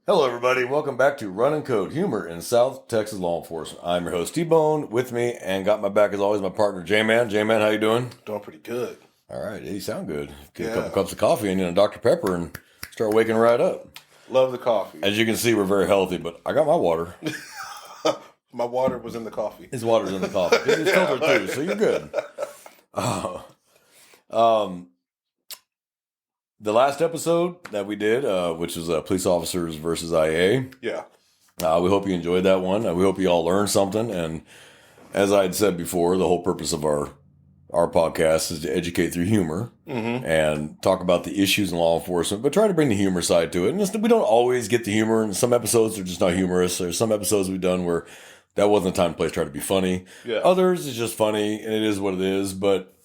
Hello, everybody. Welcome back to Run and Code Humor in South Texas Law Enforcement. I'm your host, T-Bone. With me and got my back as always, my partner, J-Man. J-Man, how you doing? Doing pretty good. All right. Hey, you sound good. Get a couple cups of coffee and Dr. Pepper and start waking right up. Love the coffee. As you can see, we're very healthy, but I got my water. My water was in the coffee. His water's in the coffee. It's filtered too, so you're good. The last episode that we did, which was police officers versus IA. Yeah. We hope you enjoyed that one. We hope you all learned something. And as I had said before, the whole purpose of our podcast is to educate through humor and talk about the issues in law enforcement, but try to bring the humor side to it. And we don't always get the humor, and some episodes are just not humorous. There's some episodes we've done where that wasn't the time and place to try to be funny. Yeah. Others, it's just funny, and it is what it is. But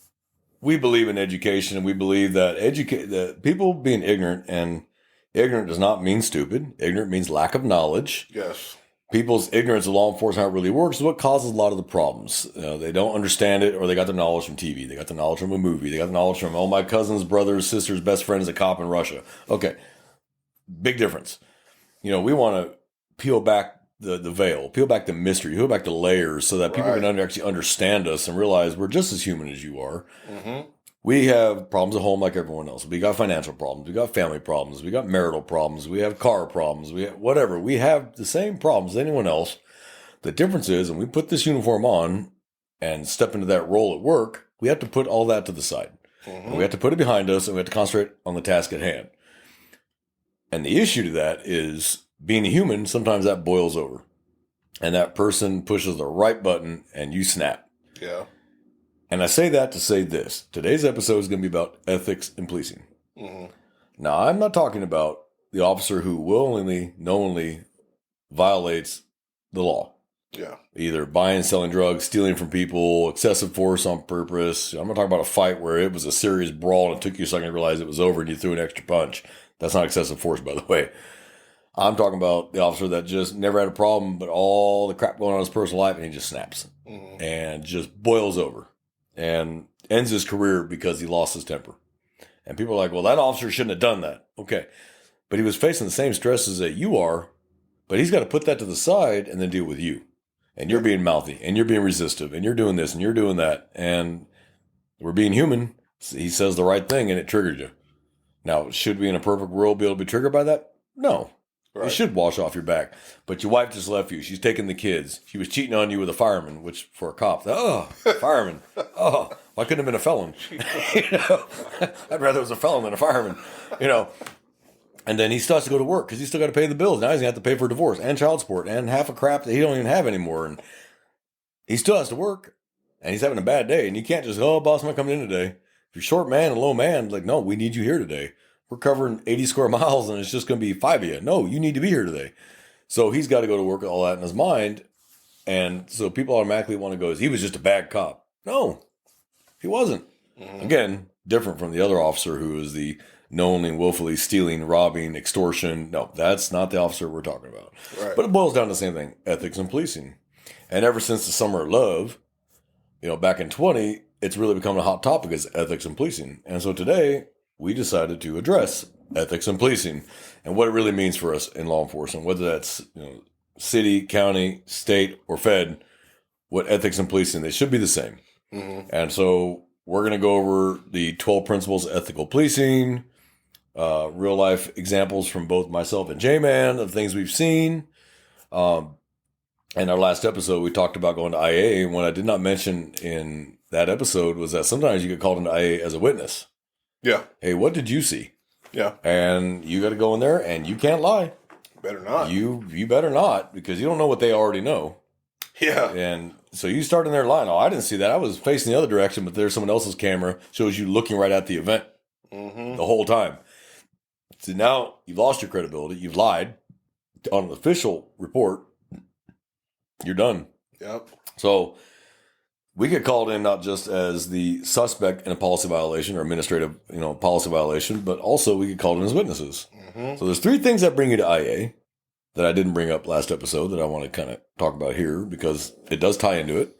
we believe in education, and we believe that that people being ignorant, and ignorant does not mean stupid. Ignorant means lack of knowledge. Yes. People's ignorance of law enforcement, how it really works, is what causes a lot of the problems. They don't understand it, or they got their knowledge from TV. They got the knowledge from a movie. They got the knowledge from, my cousin's brother's sister's best friend is a cop in Russia. Okay. Big difference. We want to peel back the veil, peel back the mystery, peel back the layers so that people can actually understand us and realize we're just as human as you are. Mm-hmm. We have problems at home like everyone else. We got financial problems. We got family problems. We got marital problems. We have car problems. We have whatever. We have the same problems as anyone else. The difference is, when we put this uniform on and step into that role at work, we have to put all that to the side. And we have to put it behind us, and we have to concentrate on the task at hand. And the issue to that is, being a human, sometimes that boils over. And that person pushes the right button, and you snap. Yeah. And I say that to say this. Today's episode is going to be about ethics and policing. Mm-hmm. Now, I'm not talking about the officer who willingly, knowingly violates the law. Yeah. Either buying, selling drugs, stealing from people, excessive force on purpose. I'm not talking about a fight where it was a serious brawl and it took you a second to realize it was over and you threw an extra punch. That's not excessive force, by the way. I'm talking about the officer that just never had a problem, but all the crap going on in his personal life, and he just snaps and just boils over and ends his career because he lost his temper. And people are like, well, that officer shouldn't have done that. Okay. But he was facing the same stresses that you are, but he's got to put that to the side and then deal with you. And you're being mouthy, and you're being resistive, and you're doing this, and you're doing that. And we're being human. He says the right thing, and it triggered you. Now, should we in a perfect world be able to be triggered by that? No. Right. It should wash off your back. But your wife just left you. She's taking the kids. She was cheating on you with a fireman, which for a cop, fireman. Oh, why couldn't have been a felon? I'd rather it was a felon than a fireman. And then he still has to go to work because he's still got to pay the bills. Now he's going to have to pay for divorce and child support and half a crap that he don't even have anymore. And he still has to work. And he's having a bad day. And you can't just, boss, I'm not coming in today. If you're short man and low man, like, no, we need you here today. We're covering 80 square miles and it's just going to be 5 of you. No, you need to be here today. So he's got to go to work with all that in his mind. And so people automatically want to go, he was just a bad cop. No, he wasn't. Again, different from the other officer who is the knowingly and willfully stealing, robbing, extortion. No, that's not the officer we're talking about. Right. But it boils down to the same thing, ethics and policing. And ever since the summer of love, back in 20, it's really become a hot topic is ethics and policing. And so today, we decided to address ethics and policing and what it really means for us in law enforcement, whether that's city, county, state, or fed. What ethics and policing, they should be the same. And so we're going to go over the 12 principles of ethical policing, real life examples from both myself and J-Man of things we've seen. In our last episode, we talked about going to IA. And what I did not mention in that episode was that sometimes you get called into IA as a witness. Yeah. Hey, what did you see? Yeah. And you got to go in there and you can't lie. Better not. You better not, because you don't know what they already know. Yeah. And so you start in there lying. Oh, I didn't see that. I was facing the other direction, but there's someone else's camera shows you looking right at the event the whole time. So now you've lost your credibility. You've lied on an official report. You're done. Yep. So we get called in not just as the suspect in a policy violation or administrative, policy violation, but also we get called in as witnesses. So there's 3 things that bring you to IA that I didn't bring up last episode that I want to kind of talk about here because it does tie into it.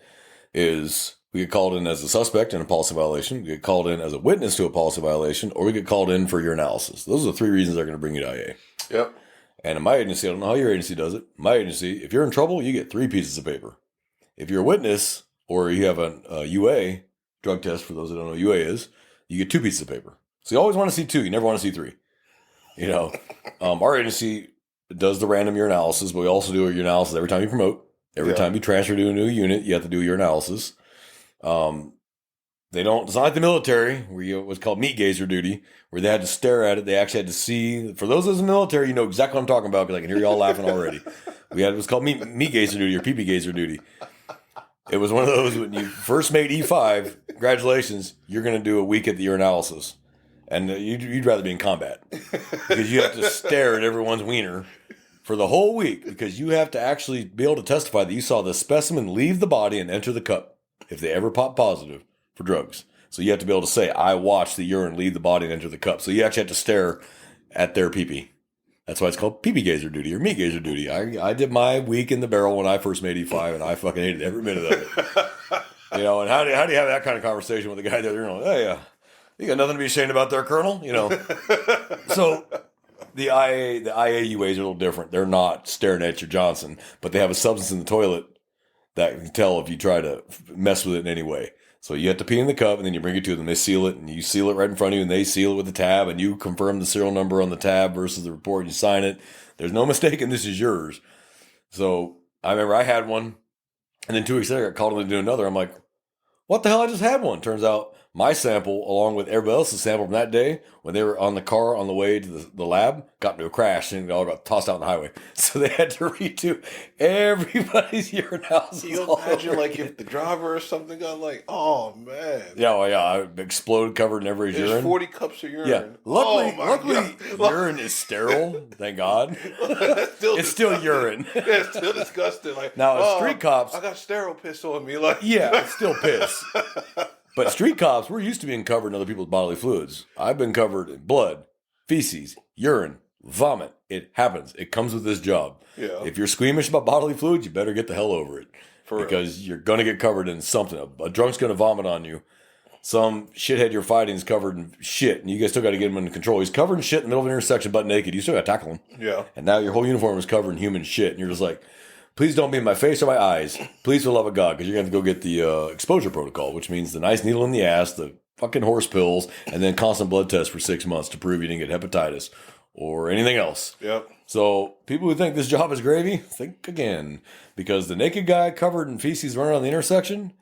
Is we get called in as a suspect in a policy violation, we get called in as a witness to a policy violation, or we get called in for your analysis. Those are the 3 reasons they're going to bring you to IA. Yep. And in my agency, I don't know how your agency does it. My agency, if you're in trouble, you get 3 pieces of paper. If you're a witness or you have a UA, drug test for those that don't know what UA is, you get 2 pieces of paper. So you always want to see 2. You never want to see 3. You know, our agency does the random urinalysis, but we also do a urinalysis every time you promote. Every time you transfer to a new unit, you have to do your analysis. They don't, it's not like the military where you what's called meat gazer duty, where they had to stare at it. They actually had to see. For those in the military, you know exactly what I'm talking about because I can hear y'all laughing already. We had what's called meat gazer duty or pee gazer duty. It was one of those when you first made E5, congratulations, you're going to do a week at the urinalysis. And you'd rather be in combat because you have to stare at everyone's wiener for the whole week because you have to actually be able to testify that you saw the specimen leave the body and enter the cup if they ever pop positive for drugs. So you have to be able to say, I watched the urine leave the body and enter the cup. So you actually have to stare at their pee-pee. That's why it's called pee-pee gazer duty or meat gazer duty. I did my week in the barrel when I first made E5 and I fucking hated every minute of it. You know, and how do you have that kind of conversation with the guy there? You're like, hey, you got nothing to be ashamed about there, Colonel? You know. So the IAUAs are a little different. They're not staring at your Johnson, but they have a substance in the toilet that can tell if you try to mess with it in any way. So you have to pee in the cup, and then you bring it to them. They seal it, and you seal it right in front of you, and they seal it with the tab, and you confirm the serial number on the tab versus the report, and you sign it. There's no mistake, and this is yours. So I remember I had one, and then 2 weeks later I got called in to do another. I'm like, what the hell? I just had one. Turns out my sample, along with everybody else's sample from that day, when they were on the car on the way to the lab, got into a crash and it all got tossed out on the highway. So they had to redo everybody's urinalysis. You imagine, like, if the driver or something got like, oh, man. Yeah, well, yeah, I exploded covered in everybody's urine. 40 cups of urine. Yeah. Luckily urine is sterile, thank God. It's still urine. Yeah, it's still disgusting. Like, now, street cops. I got sterile piss on me. Like, yeah, it's still piss. But street cops, we're used to being covered in other people's bodily fluids. I've been covered in blood, feces, urine, vomit. It happens. It comes with this job. Yeah. If you're squeamish about bodily fluids, you better get the hell over it. Because you're going to get covered in something. A drunk's going to vomit on you. Some shithead you're fighting is covered in shit, and you guys still got to get him under control. He's covered in shit in the middle of an intersection, butt naked. You still got to tackle him. Yeah. And now your whole uniform is covered in human shit, and you're just like, please don't be in my face or my eyes. Please, for the love of God, because you're going to have to go get the exposure protocol, which means the nice needle in the ass, the fucking horse pills, and then constant blood tests for 6 months to prove you didn't get hepatitis or anything else. Yep. So people who think this job is gravy, think again. Because the naked guy covered in feces running on the intersection,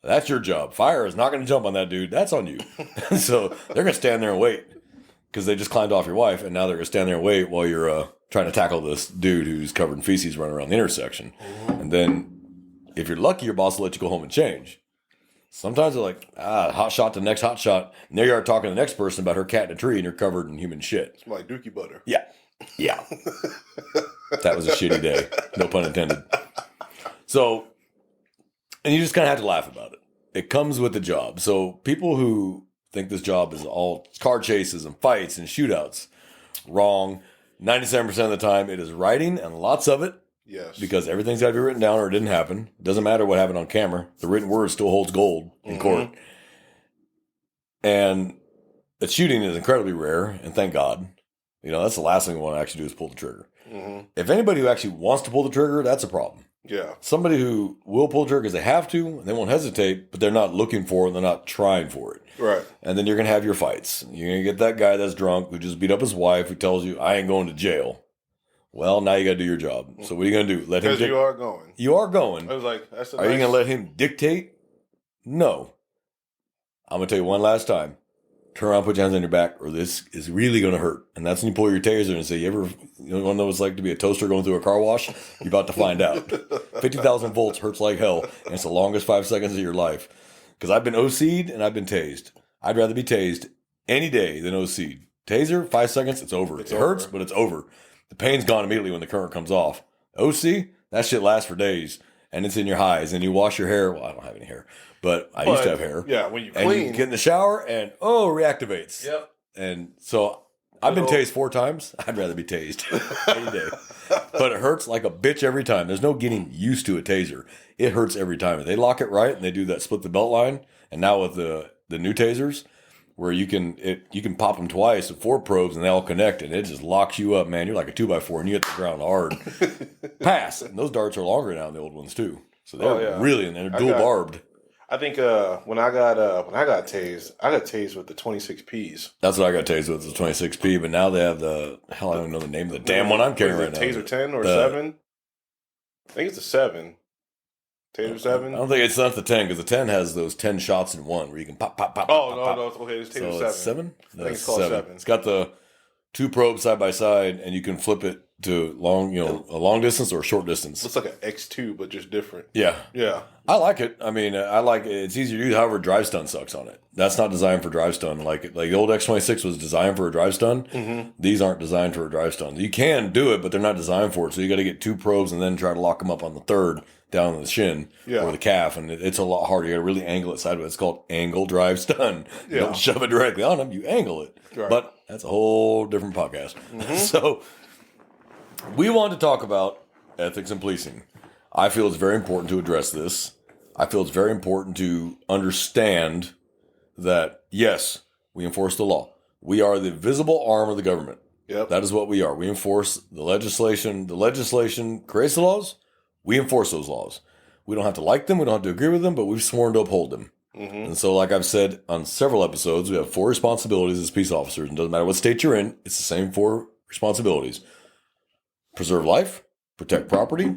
that's your job. Fire is not going to jump on that dude. That's on you. So they're going to stand there and wait because they just climbed off your wife, and now they're going to stand there and wait while you're trying to tackle this dude who's covered in feces running around the intersection. And then if you're lucky, your boss will let you go home and change. Sometimes they're like, hot shot to the next hot shot. And there you are talking to the next person about her cat in a tree and you're covered in human shit. It's like Dookie butter. Yeah. Yeah. That was a shitty day. No pun intended. So, and you just kind of have to laugh about it. It comes with the job. So people who think this job is all car chases and fights and shootouts, wrong. 97% of the time, it is writing and lots of it. Yes. Because everything's got to be written down or it didn't happen. It doesn't matter what happened on camera. The written word still holds gold in court. And the shooting is incredibly rare, and thank God. You know, that's the last thing we want to actually do is pull the trigger. If anybody who actually wants to pull the trigger, that's a problem. Yeah. Somebody who will pull the trigger because they have to, and they won't hesitate, but they're not looking for it, and they're not trying for it. Right. And then you're going to have your fights. You're going to get that guy that's drunk who just beat up his wife who tells you, I ain't going to jail. Well, now you got to do your job. So what are you going to do? Let him? Because you are going. You are going. I was like, that's a Are you going to let him dictate? No. I'm going to tell you one last time. Turn around, put your hands on your back, or this is really going to hurt. And that's when you pull your taser and say, you want to know what it's like to be a toaster going through a car wash? You're about to find out. 50,000 volts hurts like hell, and it's the longest 5 seconds of your life. Because I've been OC'd and I've been tased. I'd rather be tased any day than OC'd. Taser, 5 seconds, it's over. It hurts, but it's over. The pain's gone immediately when the current comes off. OC, that shit lasts for days, and it's in your highs. And you wash your hair. Well, I don't have any hair, but I used to have hair. Yeah, when you and clean. you get in the shower, and reactivates. Yep. And so I've been tased 4 times. I'd rather be tased any day. But it hurts like a bitch every time. There's no getting used to a taser. It hurts every time. If they lock it right and they do that split the belt line, and now with the new tasers, where you can pop them twice with 4 probes and they all connect and it just locks you up, man. You're like a 2x4 and you hit the ground hard. Pass. And those darts are longer now than the old ones too. So they're really, and they're dual barbed. I think when I got tased, I got tased with the 26Ps. That's what I got tased with, the 26P. But now they have I don't even know the name of the damn one I'm carrying right now. Taser 10 or 7? I think it's a 7. Taser 7? I don't think it's not the 10 because the 10 has those 10 shots in one where you can pop. No, okay, it's Taser 7. It's 7? I think it's called 7. It's got the 2 probes side by side, and you can flip it to a long distance or a short distance. Looks like an X2, but just different. Yeah. Yeah. I like it. I mean, I like it. It's easy to do. However, drive stun sucks on it. That's not designed for drive stun. Like the old X26 was designed for a drive stun. Mm-hmm. These aren't designed for a drive stun. You can do it, but they're not designed for it. So you got to get 2 probes and then try to lock them up on the third down the shin or the calf, and it's a lot harder. You got to really angle it sideways. It's called angle drive stun. You don't shove it directly on them. You angle it. Right. But that's a whole different podcast. Mm-hmm. So we want to talk about ethics and policing. I feel it's very important to address this. I feel it's very important to understand that, yes, we enforce the law. We are the visible arm of the government. Yep. That is what we are. We enforce the legislation. The legislation creates the laws. We enforce those laws. We don't have to like them. We don't have to agree with them, but we've sworn to uphold them. Mm-hmm. And so, like I've said on several episodes, we have 4 responsibilities as peace officers. It doesn't matter what state you're in. It's the same 4 responsibilities. Preserve life, protect property,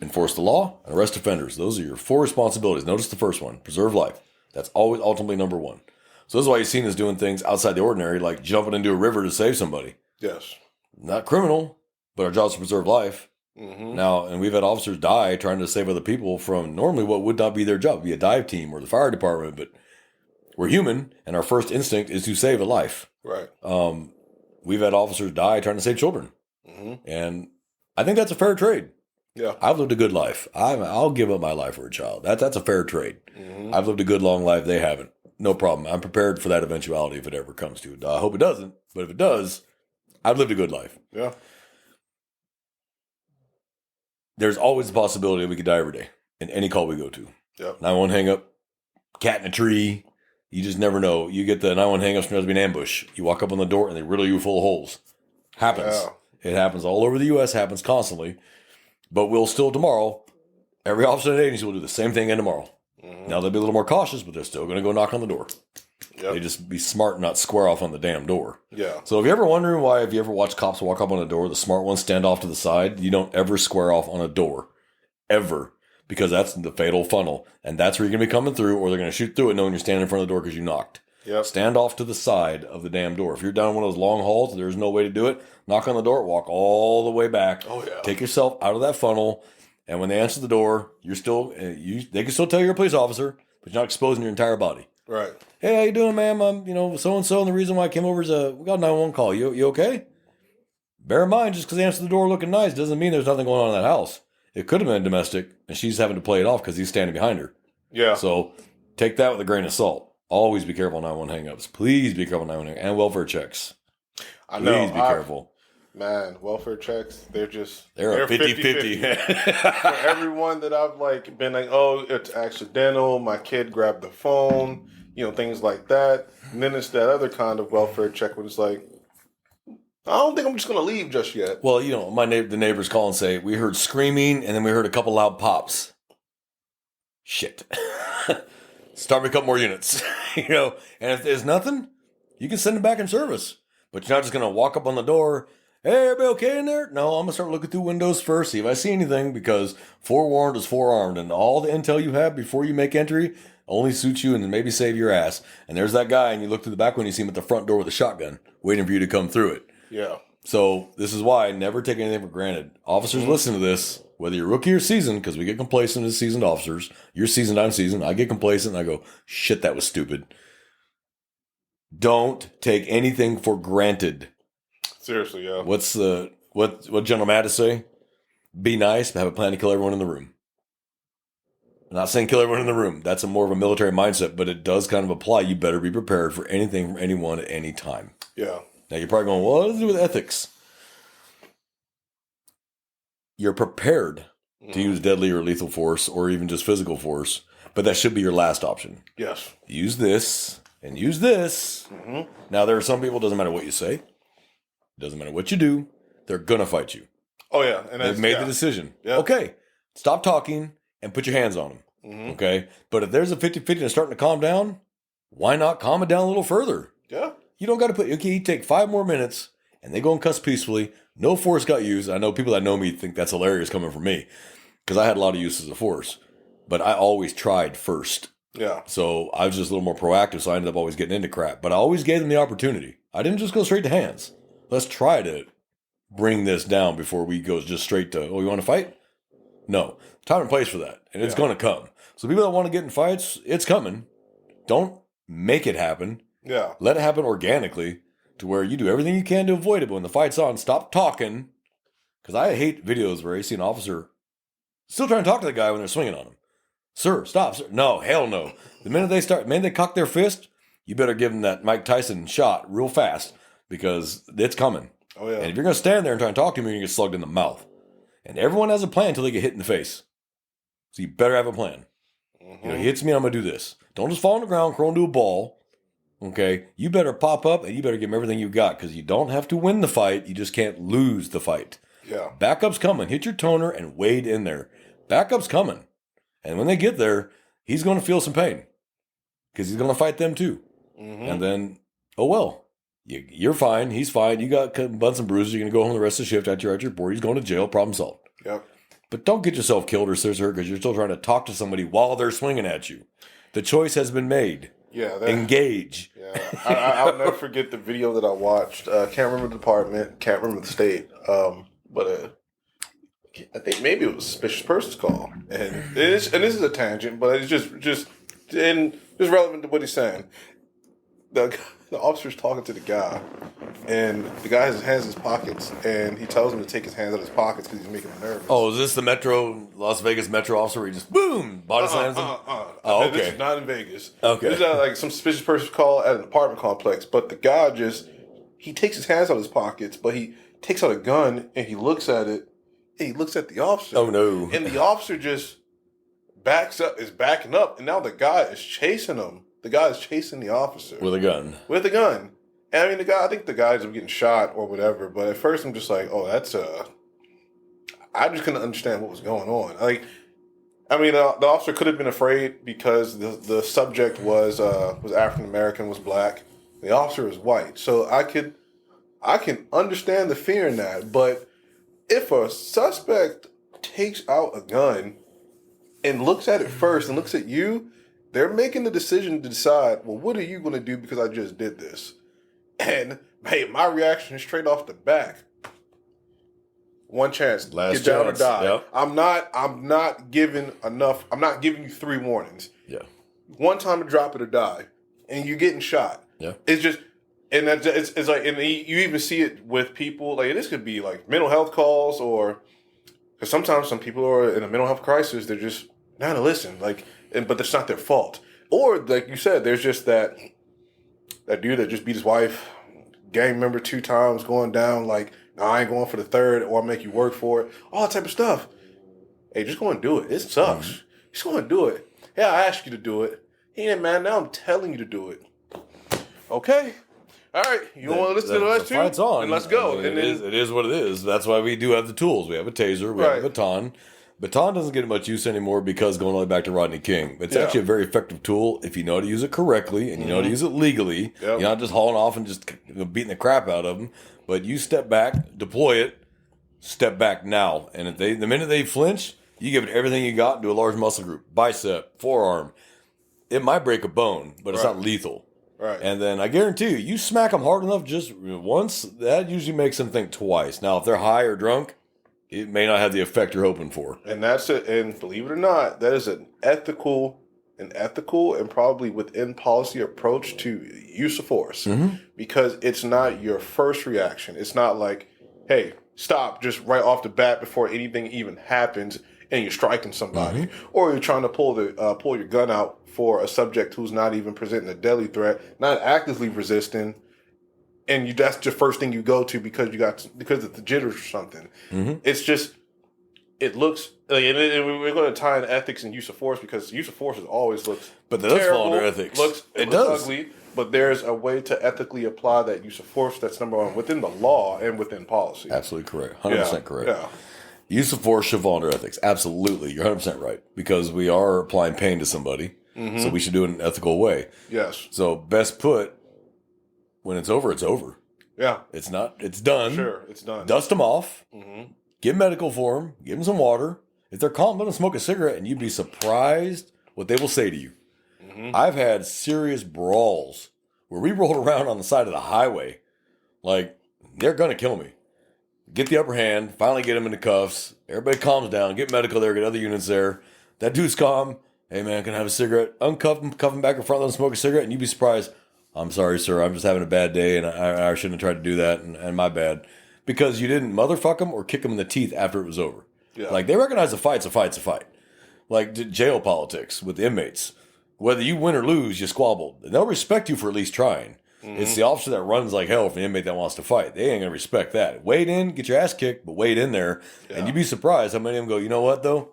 enforce the law, and arrest offenders. Those are your 4 responsibilities. Notice the first one, preserve life. That's always ultimately number 1. So this is why you've seen us doing things outside the ordinary, like jumping into a river to save somebody. Yes. Not criminal, but our job is to preserve life. Mm-hmm. Now, and we've had officers die trying to save other people from normally what would not be their job, be a dive team or the fire department, but we're human, and our first instinct is to save a life. Right. We've had officers die trying to save children. Mm-hmm. And I think that's a fair trade. Yeah. I've lived a good life. I'll give up my life for a child. That's a fair trade. Mm-hmm. I've lived a good, long life. They haven't. No problem. I'm prepared for that eventuality if it ever comes to it. I hope it doesn't, but if it does, I've lived a good life. Yeah. There's always the possibility that we could die every day in any call we go to. Yep. 911 hang up, cat in a tree. You just never know. You get the 911 hang ups from an ambush. You walk up on the door and they riddle you full of holes. Happens. Yeah. It happens all over the U.S. Happens constantly. But we'll still tomorrow, every officer in the agency will do the same thing again tomorrow. Mm-hmm. Now they'll be a little more cautious, but they're still going to go knock on the door. Yep. They just be smart and not square off on the damn door. Yeah. So if you're ever wondering why, if you ever watch cops walk up on a door, the smart ones stand off to the side, you don't ever square off on a door. Ever. Because that's the fatal funnel. And that's where you're going to be coming through, or they're going to shoot through it knowing you're standing in front of the door because you knocked. Yep. Stand off to the side of the damn door. If you're down one of those long halls, there's no way to do it. Knock on the door, walk all the way back. Oh, yeah. Take yourself out of that funnel. And when they answer the door, you're still, they can still tell you're a police officer, but you're not exposing your entire body. Right. Hey, how you doing, ma'am? I'm, so-and-so, and the reason why I came over is we got a 911 call. You okay? Bear in mind, just because they answer the door looking nice doesn't mean there's nothing going on in that house. It could have been domestic, and she's having to play it off because he's standing behind her. Yeah. So take that with a grain of salt. Always be careful on 911 hang-ups. Please be careful on 911 and welfare checks. I know. Please be careful. Man, welfare checks, they're a 50-50. For everyone that I've been like, oh, it's accidental, my kid grabbed the phone, things like that. And then it's that other kind of welfare check where it's like, I don't think I'm just going to leave just yet. Well, the neighbors call and say, we heard screaming and then we heard a couple loud pops. Shit. Start me a couple more units. And if there's nothing, you can send them back in service. But you're not just going to walk up on the door. Hey, everybody okay in there? No, I'm going to start looking through windows first, see if I see anything, because forewarned is forearmed, and all the intel you have before you make entry only suits you and then maybe save your ass. And there's that guy, and you look through the back window, you see him at the front door with a shotgun, waiting for you to come through it. Yeah. So this is why I never take anything for granted. Officers, listen to this, whether you're rookie or seasoned, because we get complacent as seasoned officers. You're seasoned, I'm seasoned. I get complacent, and I go, shit, that was stupid. Don't take anything for granted. Seriously, yeah. What's what General Mattis say? Be nice, but have a plan to kill everyone in the room. I'm not saying kill everyone in the room. That's more of a military mindset, but it does kind of apply. You better be prepared for anything from anyone at any time. Yeah. Now you're probably going, well, what does it do with ethics? You're prepared to use deadly or lethal force or even just physical force, but that should be your last option. Yes. Use this and use this. Mm-hmm. Now, there are some people, doesn't matter what you say, doesn't matter what you do, they're going to fight you. Oh, yeah. And They've made the decision. Yep. Okay, stop talking and put your hands on them. Mm-hmm. Okay? But if there's a 50-50 and it's starting to calm down, why not calm it down a little further? Yeah. You don't got to put, okay, you take 5 more minutes and they go and cuss peacefully. No force got used. I know people that know me think that's hilarious coming from me because I had a lot of uses of force, but I always tried first. Yeah. So I was just a little more proactive, so I ended up always getting into crap. But I always gave them the opportunity. I didn't just go straight to hands. Let's try to bring this down before we go just straight to, oh, you want to fight? No. Time and place for that. And it's going to come. So people that want to get in fights, it's coming. Don't make it happen. Yeah. Let it happen organically to where you do everything you can to avoid it. But when the fight's on, stop talking. Because I hate videos where you see an officer still trying to talk to the guy when they're swinging on him. Sir, stop. Sir. No, hell no. The minute they cock their fist, you better give them that Mike Tyson shot real fast because it's coming. Oh, yeah. And if you're going to stand there and try and talk to him, you're going to get slugged in the mouth. And everyone has a plan until they get hit in the face. So you better have a plan. Mm-hmm. You know, he hits me, I'm going to do this. Don't just fall on the ground, crawl into a ball. Okay? You better pop up and you better give him everything you got because you don't have to win the fight. You just can't lose the fight. Yeah. Backup's coming. Hit your toner and wade in there. Backup's coming. And when they get there, he's going to feel some pain because he's going to fight them too. Mm-hmm. And then, oh well, you're fine. He's fine. You got bumps and bruises. You're going to go home the rest of the shift after you're at your board. He's going to jail. Problem solved. Yep. But don't get yourself killed or scissor because you're still trying to talk to somebody while they're swinging at you. The choice has been made. Yeah. Engage. Yeah. I'll never forget the video that I watched. Can't remember the department. Can't remember the state. But I think maybe it was a suspicious persons call, and this is a tangent, but it's just relevant to what he's saying. The officer's talking to the guy, and the guy has his hands in his pockets, and he tells him to take his hands out of his pockets because he's making him nervous. Oh, is this the Las Vegas Metro officer where he just boom body slams him? Oh, okay. This is not in Vegas. Okay, this is like some suspicious person call at an apartment complex, but the guy he takes his hands out of his pockets, but he takes out a gun and he looks at it. He looks at the officer. Oh, no. And the officer just is backing up. And now the guy is chasing him. The guy is chasing the officer. With a gun. With a gun. And I mean, I think the guy ends up getting shot or whatever. But at first I'm just like, oh, that's I just couldn't understand what was going on. The officer could have been afraid because the subject was African American, was black. The officer was white. So I can understand the fear in that. But if a suspect takes out a gun and looks at it first and looks at you, they're making the decision to decide, well, what are you going to do because I just did this? And, hey, my reaction is straight off the back. One chance. Last get down chance. or die. Yep. I'm not giving you 3 warnings. Yeah. One time to drop it or die. And you're getting shot. Yeah. It's just... And that's it's like, and you even see it with people. Like this could be like mental health calls, or because sometimes some people are in a mental health crisis. They're just not gonna listen. But that's not their fault. Or like you said, there's just that dude that just beat his wife, gang member 2 times, going down. Like, no, I ain't going for the 3rd, or I'll make you work for it. All that type of stuff. Hey, just go and do it. It sucks. Mm-hmm. Just go and do it. Yeah, I asked you to do it. Hey, man, now I'm telling you to do it. Okay. All right, you want to listen to the last 2? Fight's on. Then let's go. I mean, it is what it is. That's why we do have the tools. We have a taser. We have a baton. Baton doesn't get much use anymore because going all the way back to Rodney King. It's actually a very effective tool if you know how to use it correctly and you know how to use it legally. Yep. You're not just hauling off and just beating the crap out of them. But you step back, deploy it, step back now. And the minute they flinch, you give it everything you got and do a large muscle group. Bicep, forearm. It might break a bone, but it's not lethal. Right. And then I guarantee you smack them hard enough just once, that usually makes them think twice. Now, if they're high or drunk, it may not have the effect you're hoping for. And that's it. And believe it or not, that is an ethical and probably within policy approach to use of force. Mm-hmm. Because it's not your first reaction. It's not like, hey, stop just right off the bat before anything even happens and you're striking somebody. Mm-hmm. Or you're trying to pull your gun out for a subject who's not even presenting a deadly threat, not actively resisting, and that's the first thing you go to because of the jitters or something. Mm-hmm. It's just, it looks like, and we're going to tie in ethics and use of force because use of force always looks but that does fall under ethics. It looks ugly, But there's a way to ethically apply that use of force. That's number one within the law and within policy. Absolutely correct. 100% correct. Yeah. Use of force should fall under ethics. Absolutely. You're 100% right. Because we are applying pain to somebody. So we should do it in an ethical way. Yes. So best put, when it's over, it's over. Yeah. It's not. It's done. Sure. It's done. Dust them off. Get medical for them. Give them some water. If they're calm, let them smoke a cigarette, and you'd be surprised what they will say to you. I've had serious brawls where we rolled around on the side of the highway. Like, they're going to kill me. Get the upper hand, finally get them into cuffs. Everybody calms down, get medical there, get other units there. That dude's calm. Hey, man, can I have a cigarette? Uncuff him, cuff him back in front, let him smoke a cigarette, and you'd be surprised. I'm sorry, sir, I'm just having a bad day, and I shouldn't have tried to do that, and my bad. Because you didn't motherfuck him or kick him in the teeth after it was over. Yeah. Like, they recognize a fight's a fight's a fight. Like jail politics with the inmates. Whether you win or lose, you squabbled. They'll respect you for at least trying. It's the officer that runs like hell for the inmate that wants to fight. They ain't going to respect that. Wade in, get your ass kicked, but wade in there. And you'd be surprised how many of them go, you know what, though?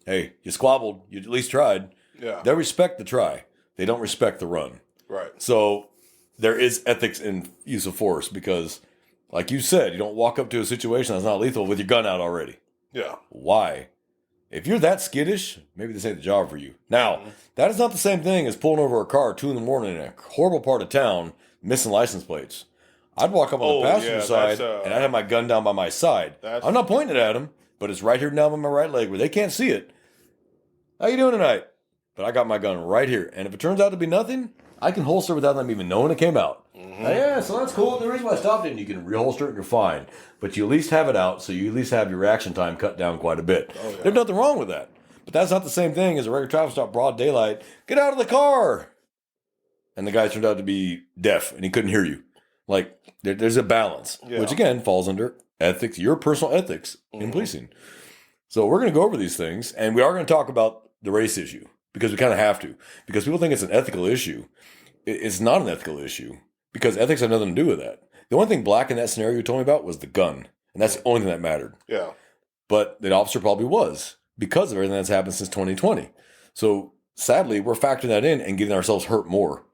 Hey, you squabbled. You at least tried. Yeah. They'll respect the try. They don't respect the run. Right. So there is ethics in use of force because, like you said, you don't walk up to a situation that's not lethal with your gun out already. Yeah. Why? If you're that skittish, maybe this ain't the job for you. Now, that is not the same thing as pulling over a car at 2 a.m. in a horrible part of town, missing license plates. I'd walk up on the passenger side, and I'd have my gun down by my side. I'm not pointing it at them, but it's right here down by my right leg where they can't see it. How you doing tonight? But I got my gun right here. And if it turns out to be nothing, I can holster without them even knowing it came out. Yeah, so that's cool. The reason why I stopped it, and you can reholster it and you're fine. But you at least have it out, so you at least have your reaction time cut down quite a bit. There's nothing wrong with that. But that's not the same thing as a regular traffic stop, broad daylight. Get out of the car! And the guy turned out to be deaf, and he couldn't hear you. Like, there's a balance, which again falls under ethics, your personal ethics in policing. So we're going to go over these things, and we are going to talk about the race issue, because we kind of have to. Because people think it's an ethical issue. It's not an ethical issue. Because ethics have nothing to do with that. The only thing black in that scenario you told me about was the gun. And that's the only thing that mattered. Yeah. But the officer probably was because of everything that's happened since 2020. So sadly, we're factoring that in and getting ourselves hurt more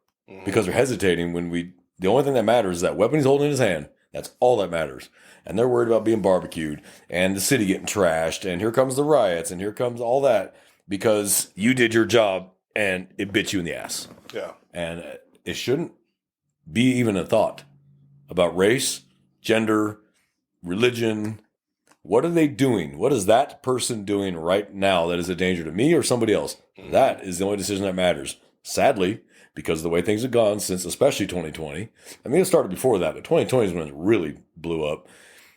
because we're hesitating when the only thing that matters is that weapon he's holding in his hand. That's all that matters. And they're worried about being barbecued and the city getting trashed. And here comes the riots and here comes all that because you did your job and it bit you in the ass. Yeah. And it shouldn't be even a thought about race, gender, religion. What are they doing? What is that person doing right now that is a danger to me or somebody else? That is the only decision that matters. Sadly, because of the way things have gone since especially 2020. I mean, it started before that, but 2020 is when it really blew up,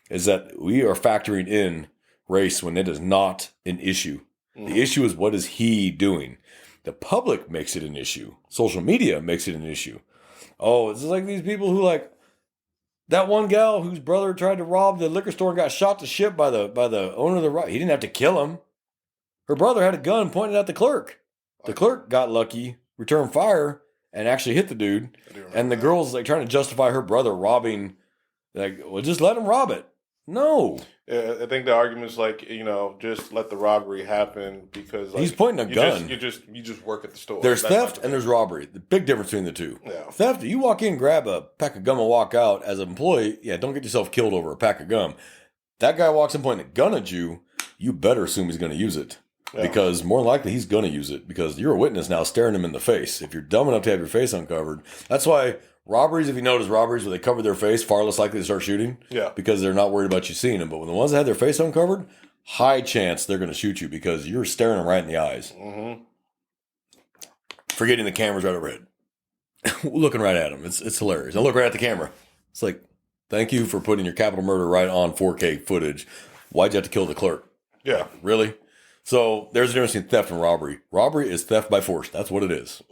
is that we are factoring in race when it is not an issue. The issue is what is he doing? The public makes it an issue. Social media makes it an issue. Oh, it's like these people who like that one gal whose brother tried to rob the liquor store and got shot to shit by the owner of the he didn't have to kill him. Her brother had a gun pointed at the clerk. The clerk got lucky, returned fire, and actually hit the dude. And the girl's like trying to justify her brother robbing. Like, well, just let him rob it. No. Yeah, I think the argument's like, just let the robbery happen because he's pointing a gun. You just work at the store. There's theft and there's robbery. The big difference between the two. Yeah. Theft, you walk in, grab a pack of gum and walk out as an employee. Yeah, don't get yourself killed over a pack of gum. That guy walks in pointing a gun at you. You better assume he's going to use it. Yeah. Because more than likely he's going to use it because you're a witness now staring him in the face. If you're dumb enough to have your face uncovered, that's why robberies, if you notice robberies where they cover their face, far less likely to start shooting. Yeah. Because they're not worried about you seeing them. But when the ones that have their face uncovered, high chance they're going to shoot you because you're staring them right in the eyes. Forgetting the camera's right overhead. Looking right at them. It's hilarious. And look right at the camera. It's like, thank you for putting your capital murder right on 4K footage. Why'd you have to kill the clerk? Yeah. Really? So there's a difference between theft and robbery. Robbery is theft by force. That's what it is.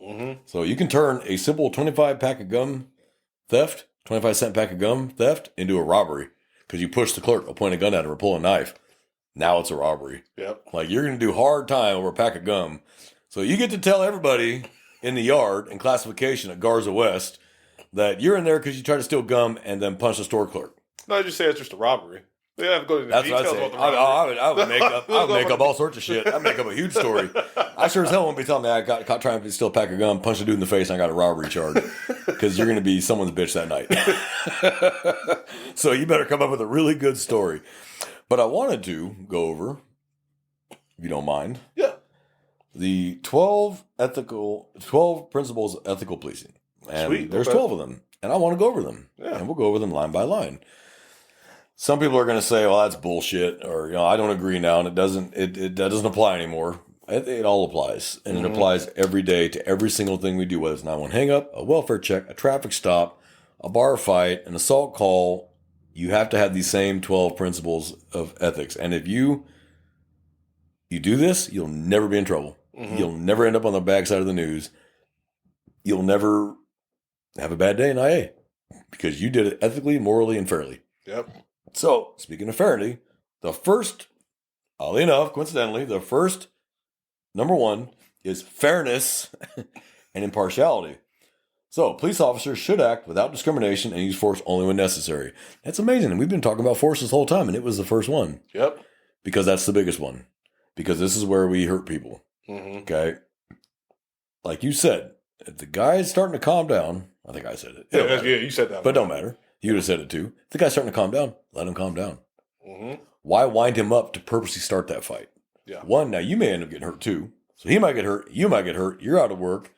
So you can turn a simple 25 pack of gum theft, 25-cent pack of gum theft into a robbery because you push the clerk or point a gun at him or pull a knife. Now it's a robbery. Yep. Like you're going to do hard time over a pack of gum. So you get to tell everybody in the yard and classification at Garza West that you're in there because you tried to steal gum and then punch the store clerk. No, I just say it's just a robbery. We have to go into That's what I'd details say. about the robbery. I would make up all sorts of shit. I'd make up a huge story. I sure as hell won't be telling me I got caught trying to steal a pack of gum, punched a dude in the face, and I got a robbery charge. Because you're going to be someone's bitch that night. So you better come up with a really good story. But I wanted to go over, if you don't mind, Yeah. the 12 principles of ethical policing. And Sweet, there's okay. 12 of them. And I want to go over them. Yeah. And we'll go over them line by line. Some people are going to say, well, that's bullshit, or, I don't agree now, and that doesn't apply anymore. It all applies, and it applies every day to every single thing we do, whether it's 911 hang up, a welfare check, a traffic stop, a bar fight, an assault call. You have to have these same 12 principles of ethics. And if you do this, you'll never be in trouble. You'll never end up on the backside of the news. You'll never have a bad day in IA because you did it ethically, morally, and fairly. Yep. So, speaking of fairness, the first, oddly enough, coincidentally, the first, number one, is fairness and impartiality. So, police officers should act without discrimination and use force only when necessary. That's amazing. And we've been talking about force this whole time, and it was the first one. Yep. Because that's the biggest one. Because this is where we hurt people. Okay? Like you said, if the guy's starting to calm down, I think I said it. Yeah, you said that. But don't matter. You would have said it too. If the guy's starting to calm down, let him calm down. Mm-hmm. Why wind him up to purposely start that fight? Yeah. One, now you may end up getting hurt too. So he might get hurt. You might get hurt. You're out of work.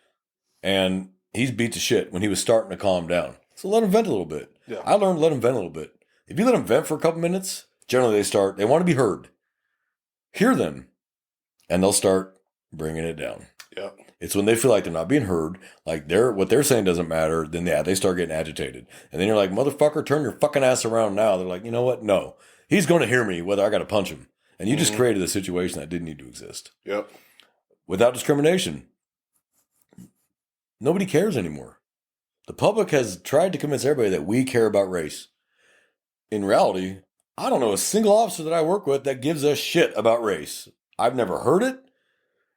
And he's beat to shit when he was starting to calm down. So let him vent a little bit. Yeah. I learned to let him vent a little bit. If you let him vent for a couple minutes, generally they want to be heard. Hear them. And they'll start bringing it down. Yeah. It's when they feel like they're not being heard, like what they're saying doesn't matter, then they start getting agitated. And then you're like, motherfucker, turn your fucking ass around now. They're like, you know what? No. He's going to hear me whether I got to punch him. And you just created a situation that didn't need to exist. Yep. Without discrimination. Nobody cares anymore. The public has tried to convince everybody that we care about race. In reality, I don't know a single officer that I work with that gives a shit about race. I've never heard it.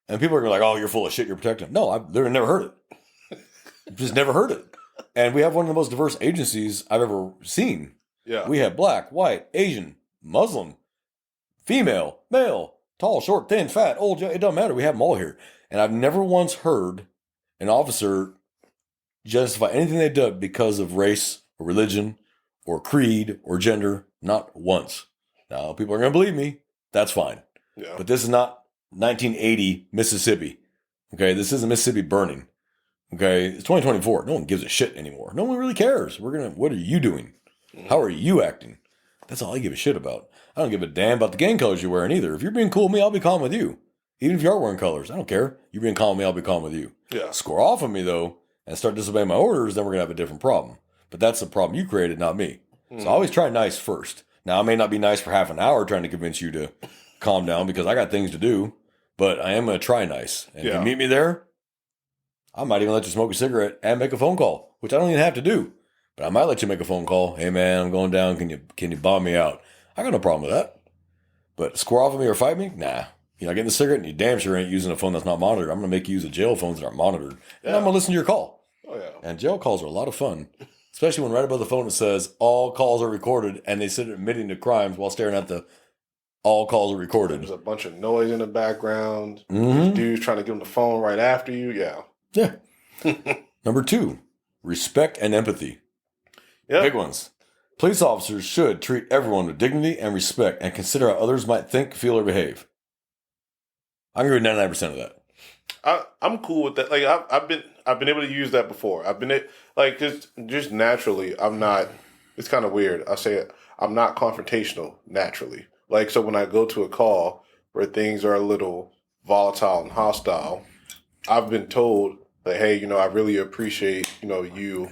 And people are like, oh, you're full of shit, you're protecting them. No, I've literally never heard it. Just never heard it. And we have one of the most diverse agencies I've ever seen. Yeah. We have black, white, Asian, Muslim, female, male, tall, short, thin, fat, old, young. It doesn't matter. We have them all here. And I've never once heard an officer justify anything they did because of race or religion or creed or gender. Not once. Now, people are going to believe me. That's fine. Yeah. But this is not 1980 Mississippi. Okay, this isn't Mississippi burning. Okay, it's 2024. No one gives a shit anymore. No one really cares. What are you doing? How are you acting? That's all I give a shit about. I don't give a damn about the gang colors you're wearing either. If you're being cool with me, I'll be calm with you. Even if you are wearing colors, I don't care. You're being calm with me, I'll be calm with you. Yeah. Score off on me though, and start disobeying my orders, then we're gonna have a different problem. But that's the problem you created, not me. So I always try nice first. Now I may not be nice for half an hour trying to convince you to calm down because I got things to do. But I am going to try nice. And if you meet me there, I might even let you smoke a cigarette and make a phone call, which I don't even have to do. But I might let you make a phone call. Hey, man, I'm going down. Can you bomb me out? I got no problem with that. But square off with me or fight me? Nah. You're not getting the cigarette and you damn sure ain't using a phone that's not monitored. I'm going to make you use the jail phones that are monitored. And I'm going to listen to your call. Oh, yeah. And jail calls are a lot of fun. Especially when right above the phone it says, all calls are recorded. And they sit admitting to crimes while staring at the all calls are recorded. There's a bunch of noise in the background. Dudes trying to give them the phone right after you. Yeah. Yeah. Number 2, respect and empathy. Yep. Big ones. Police officers should treat everyone with dignity and respect and consider how others might think, feel, or behave. I agree with 99% of that. I'm cool with that. Like I've been able to use that before. I've been like just naturally. I'm not. It's kind of weird. I say it. I'm not confrontational naturally. Like, so when I go to a call where things are a little volatile and hostile, I've been told that, hey, I really appreciate, you,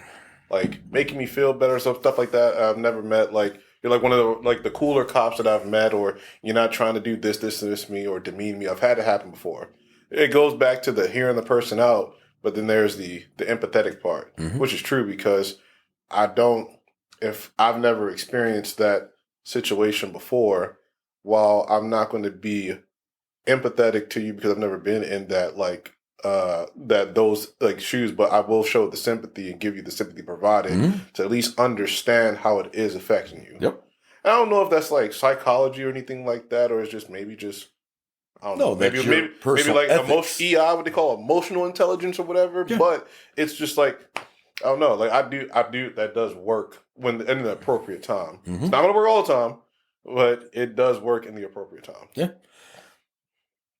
like, making me feel better, stuff like that. I've never met, like, you're like one of the cooler cops that I've met, or you're not trying to do this to me or demean me. I've had it happen before. It goes back to the hearing the person out, but then there's the empathetic part, which is true because if I've never experienced that situation before, while I'm not going to be empathetic to you because I've never been in that those shoes, but I will show the sympathy and give you the sympathy provided to at least understand how it is affecting you. Yep. I don't know if that's like psychology or anything like that, or it's just maybe just I don't No, know. that's Maybe your maybe personal like ethics. EI, what they call emotional intelligence or whatever. Yeah. But it's just like I don't know. Like I do that does work when in the appropriate time. Mhm. It's not gonna work all the time, but it does work in the appropriate time. Yeah.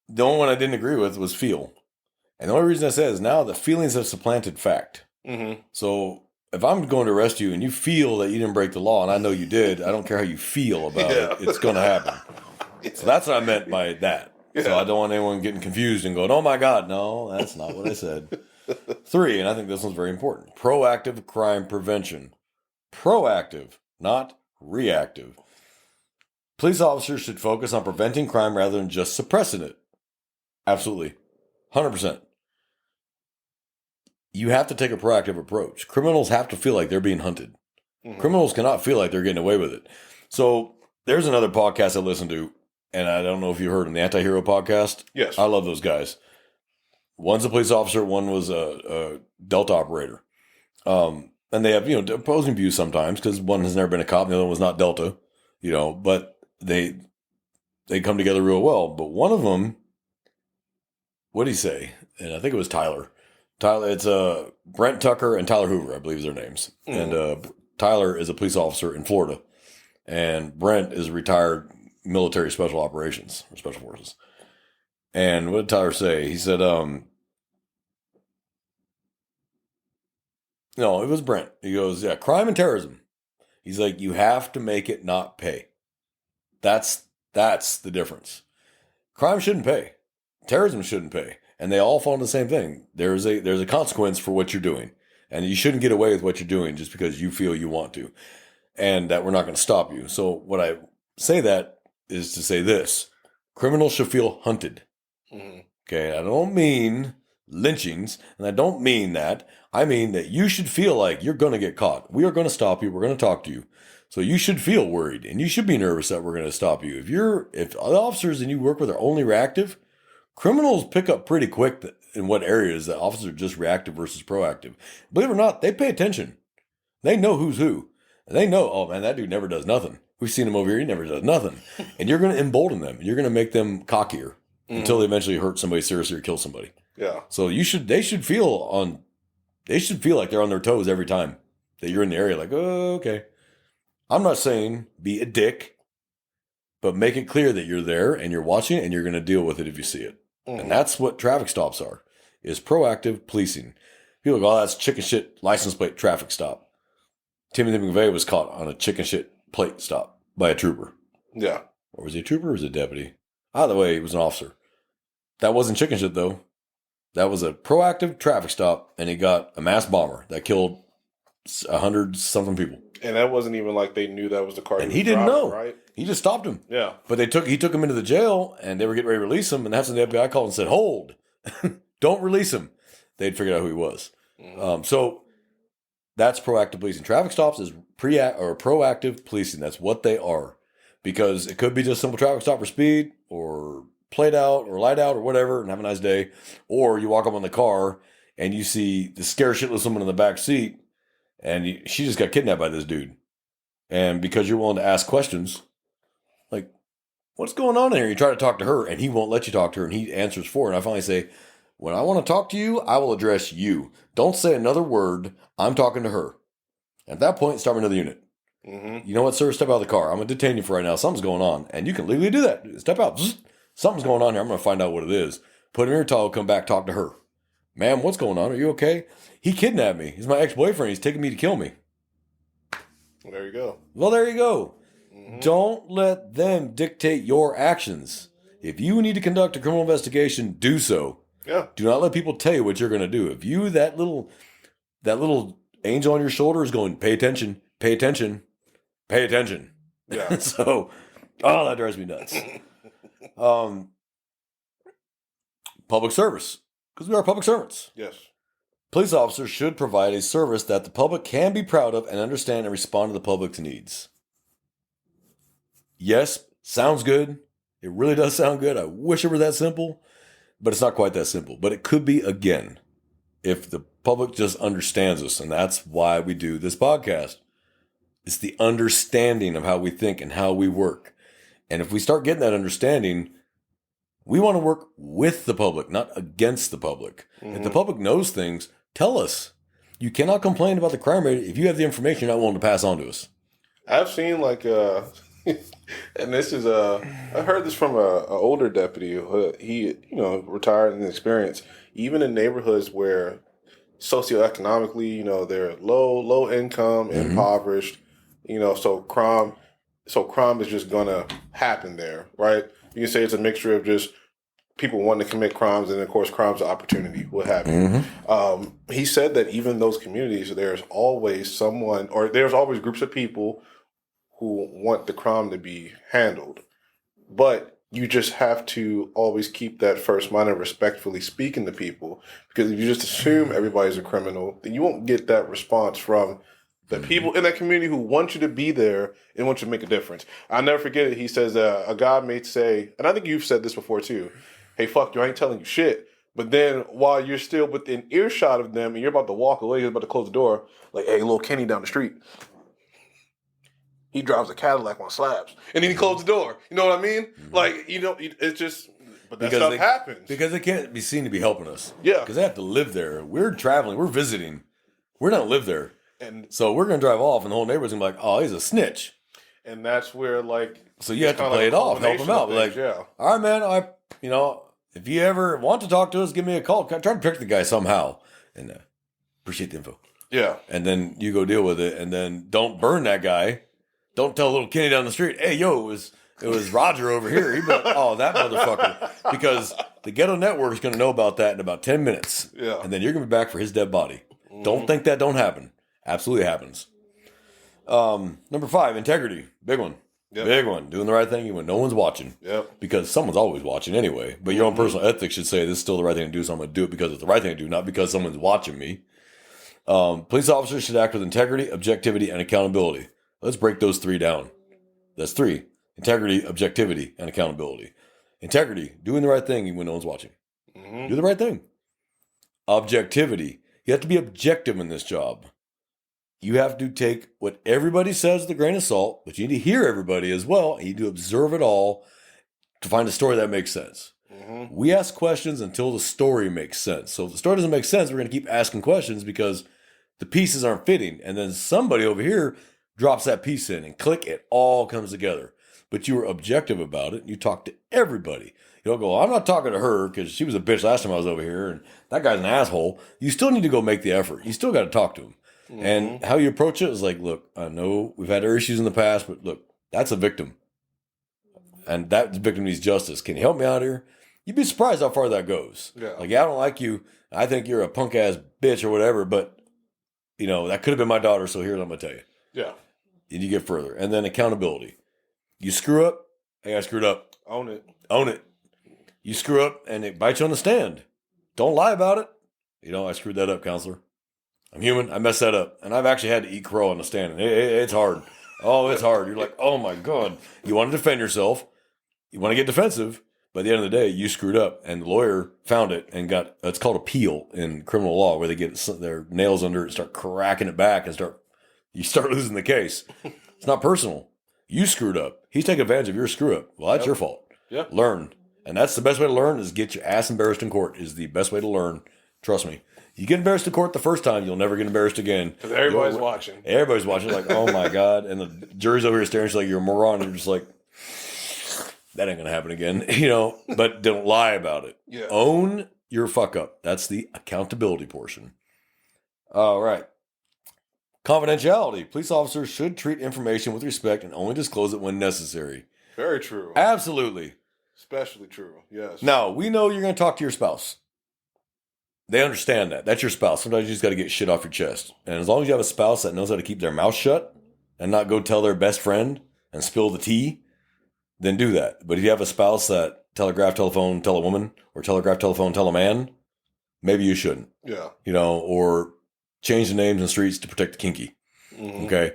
The only one I didn't agree with was feel. And the only reason I said is now the feelings have supplanted fact. Mm-hmm. So if I'm going to arrest you and you feel that you didn't break the law, and I know you did, I don't care how you feel about Yeah. it, it's going to happen. So that's what I meant by that. So Yeah. I don't want anyone getting confused and going, oh my God, no, that's not what I said. 3, and I think this one's very important, proactive crime prevention. Proactive, not reactive. Police officers should focus on preventing crime rather than just suppressing it. Absolutely. 100%. You have to take a proactive approach. Criminals have to feel like they're being hunted. Mhm. Criminals cannot feel like they're getting away with it. So there's another podcast I listen to, and I don't know if you heard them, the Anti-Hero podcast. Yes. I love those guys. One's a police officer, one was a Delta operator. And they have, opposing views sometimes because one has never been a cop and the other one was not Delta, but they come together real well. But one of them, what did he say? And I think it was Tyler. It's Brent Tucker and Tyler Hoover, I believe is their names. Mhm. And Tyler is a police officer in Florida. And Brent is a retired military special operations or special forces. And what did Tyler say? He said, no, it was Brent. He goes, yeah, crime and terrorism. He's like, you have to make it not pay. That's the difference. Crime shouldn't pay. Terrorism shouldn't pay. And they all fall into the same thing. There's a consequence for what you're doing. And you shouldn't get away with what you're doing just because you feel you want to. And that we're not going to stop you. So what I say that is to say this. Criminals should feel hunted. Mhm. Okay, I don't mean lynchings, and I don't mean that. I mean that you should feel like you're going to get caught. We are going to stop you. We're going to talk to you. So you should feel worried, and you should be nervous that we're going to stop you. If the officers and you work with are only reactive, criminals pick up pretty quick in what areas that officers are just reactive versus proactive. Believe it or not, they pay attention. They know who's who. They know, oh man, that dude never does nothing. We've seen him over here. He never does nothing. And you're going to embolden them. You're going to make them cockier. Until they eventually hurt somebody seriously or kill somebody. Yeah. So they should feel like they're on their toes every time that you're in the area. Like, oh, okay. I'm not saying be a dick, but make it clear that you're there and you're watching and you're going to deal with it if you see it. Mhm. And that's what traffic stops are, is proactive policing. People go, oh, that's chicken shit license plate traffic stop. Timothy McVeigh was caught on a chicken shit plate stop by a trooper. Yeah. Or was he a trooper or was he a deputy? Either way, he was an officer. That wasn't chicken shit, though. That was a proactive traffic stop, and he got a mass bomber that killed 100-something people. And that wasn't even like they knew that was the car. And was he didn't driving, know. right? He just stopped him. Yeah. But he took him into the jail, and they were getting ready to release him, and that's when the FBI called and said, hold, don't release him. They'd figured out who he was. Mhm. So that's proactive policing. Traffic stops is proactive policing. That's what they are. Because it could be just a simple traffic stop for speed, or played out, or light out, or whatever, and have a nice day. Or you walk up on the car, and you see the scare shitless woman in the back seat, and she just got kidnapped by this dude. And because you're willing to ask questions, like, what's going on here? You try to talk to her, and he won't let you talk to her, and he answers for her. And I finally say, when I want to talk to you, I will address you. Don't say another word. I'm talking to her. At that point, start another unit. Mm-hmm. You know what, sir? Step out of the car. I'm going to detain you for right now. Something's going on. And you can legally do that. Step out. Zzz. Something's going on here. I'm going to find out what it is. Put him in your towel. Come back. Talk to her. Ma'am, what's going on? Are you okay? He kidnapped me. He's my ex-boyfriend. He's taking me to kill me. There you go. Well, there you go. Mhm. Don't let them dictate your actions. If you need to conduct a criminal investigation, do so. Yeah. Do not let people tell you what you're going to do. If you, that little angel on your shoulder is going, pay attention, pay attention, pay attention. Yeah. So, that drives me nuts. Public service, because we are public servants. Yes. Police officers should provide a service that the public can be proud of and understand and respond to the public's needs. Yes, sounds good. It really does sound good. I wish it were that simple, but it's not quite that simple. But it could be, again, if the public just understands us, and that's why we do this podcast. It's the understanding of how we think and how we work. And if we start getting that understanding, we want to work with the public, not against the public. If the public knows things, tell us. You cannot complain about the crime rate if you have the information you're not willing to pass on to us. I've seen like and this is I heard this from a older deputy. He retired in experience. Even in neighborhoods where socioeconomically, they're low income, impoverished, so crime is just gonna happen there, right? You can say it's a mixture of just people wanting to commit crimes, and of course, crimes are opportunity, what have you. He said that even in those communities, there's always someone, or there's always groups of people who want the crime to be handled. But you just have to always keep that first mind and respectfully speaking to people. Because if you just assume everybody's a criminal, then you won't get that response from the people in that community who want you to be there and want you to make a difference. I'll never forget it. He says, a guy may say, and I think you've said this before too, hey, fuck you, I ain't telling you shit. But then while you're still within earshot of them and you're about to walk away, you're about to close the door, like, hey, little Kenny down the street, he drives a Cadillac on slabs. And then he closed the door. You know what I mean? Like, it's just, but that stuff happens. Because they can't be seen to be helping us. Yeah. Because they have to live there. We're traveling. We're visiting. We're not live there. And so we're going to drive off and the whole neighborhood's going to be like, oh, he's a snitch. And that's where, like... So you have to play it off, help him out. Like, all right, man, if you ever want to talk to us, give me a call. Try to protect the guy somehow. And appreciate the info. Yeah. And then you go deal with it. And then don't burn that guy. Don't tell little Kenny down the street, hey, yo, it was Roger over here. He'd be like, oh, that motherfucker. Because the Ghetto Network is going to know about that in about 10 minutes. Yeah. And then you're going to be back for his dead body. Don't think that don't happen. Absolutely happens. Number 5, integrity. Big one. Yep. Big one. Doing the right thing when no one's watching. Yep. Because someone's always watching anyway. But your own personal ethics should say this is still the right thing to do, so I'm going to do it because it's the right thing to do, not because someone's watching me. Police officers should act with integrity, objectivity, and accountability. Let's break those 3 down. That's 3. Integrity, objectivity, and accountability. Integrity, doing the right thing when no one's watching. Do the right thing. Objectivity. You have to be objective in this job. You have to take what everybody says with a grain of salt, but you need to hear everybody as well, and you need to observe it all to find a story that makes sense. We ask questions until the story makes sense. So if the story doesn't make sense, we're going to keep asking questions because the pieces aren't fitting. And then somebody over here drops that piece in and click, it all comes together. But you were objective about it. And you talk to everybody. You don't go, I'm not talking to her because she was a bitch last time I was over here and that guy's an asshole. You still need to go make the effort. You still got to talk to him. And how you approach it is like, look, I know we've had our issues in the past, but look, that's a victim. And that victim needs justice. Can you help me out here? You'd be surprised how far that goes. Yeah. Like, I don't like you. I think you're a punk ass bitch or whatever, but that could have been my daughter. So here's what I'm going to tell you. Yeah. And you get further. And then accountability. You screw up. Hey, I screwed up. Own it. Own it. You screw up and it bites you on the stand. Don't lie about it. I screwed that up, counselor. I'm human. I messed that up. And I've actually had to eat crow on the stand. And it's hard. Oh, it's hard. You're like, oh my God. You want to defend yourself. You want to get defensive. But at the end of the day, you screwed up. And the lawyer found it and it's called a peel in criminal law, where they get their nails under it and start cracking it back and you start losing the case. It's not personal. You screwed up. He's taking advantage of your screw up. Well, that's your fault. Yeah. Learn. And that's the best way to learn is get your ass embarrassed in court is the best way to learn. Trust me. You get embarrassed in court the first time, you'll never get embarrassed again. Because everybody's watching. Everybody's watching like, oh my God. And the jury's over here staring like you're a moron. And you're just like, that ain't going to happen again. But don't lie about it. Yeah. Own your fuck up. That's the accountability portion. All right. Confidentiality. Police officers should treat information with respect and only disclose it when necessary. Very true. Absolutely. Especially true. Yes. Now, we know you're going to talk to your spouse. They understand that. That's your spouse. Sometimes you just got to get shit off your chest. And as long as you have a spouse that knows how to keep their mouth shut and not go tell their best friend and spill the tea, then do that. But if you have a spouse that telegraph, telephone, tell a woman, or telegraph, telephone, tell a man, maybe you shouldn't. Yeah. Or change the names and streets to protect the kinky. Okay.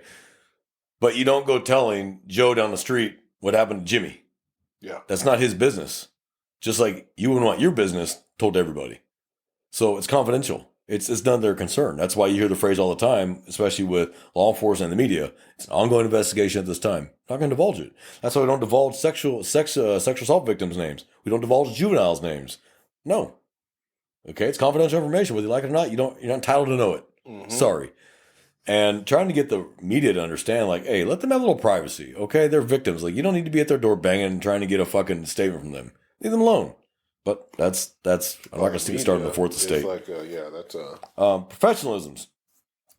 But you don't go telling Joe down the street what happened to Jimmy. Yeah. That's not his business. Just like you wouldn't want your business told to everybody. So it's confidential. It's none of their concern. That's why you hear the phrase all the time, especially with law enforcement and the media. It's an ongoing investigation at this time. Not going to divulge it. That's why we don't divulge sexual assault victims' names. We don't divulge juveniles' names. No. Okay, it's confidential information. Whether you like it or not, you're not entitled to know it. Mm-hmm. Sorry. And trying to get the media to understand, like, hey, let them have a little privacy. Okay, they're victims. Like, you don't need to be at their door banging and trying to get a fucking statement from them. Leave them alone. But that's I'm not going to start in the fourth estate. Like, that's professionalisms.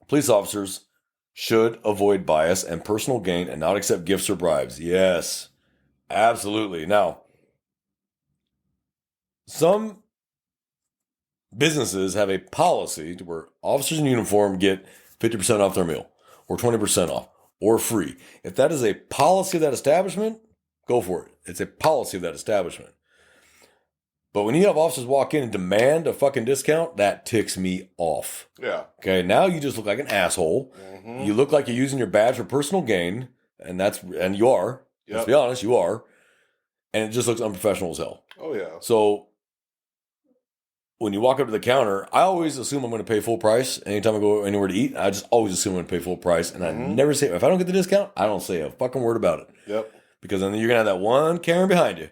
Police officers should avoid bias and personal gain and not accept gifts or bribes. Yes, absolutely. Now, some businesses have a policy to where officers in uniform get 50% off their meal or 20% off or free. If that is a policy of that establishment, go for it. It's a policy of that establishment. But when you have officers walk in and demand a fucking discount, that ticks me off. Yeah. Okay, now you just look like an asshole. Mm-hmm. You look like you're using your badge for personal gain, and you are. Yep. Let's be honest, you are. And it just looks unprofessional as hell. Oh, yeah. So when you walk up to the counter, I always assume I'm going to pay full price. Anytime I go anywhere to eat, I just always assume I'm going to pay full price. And I never say, if I don't get the discount, I don't say a fucking word about it. Yep. Because then you're going to have that one Karen behind you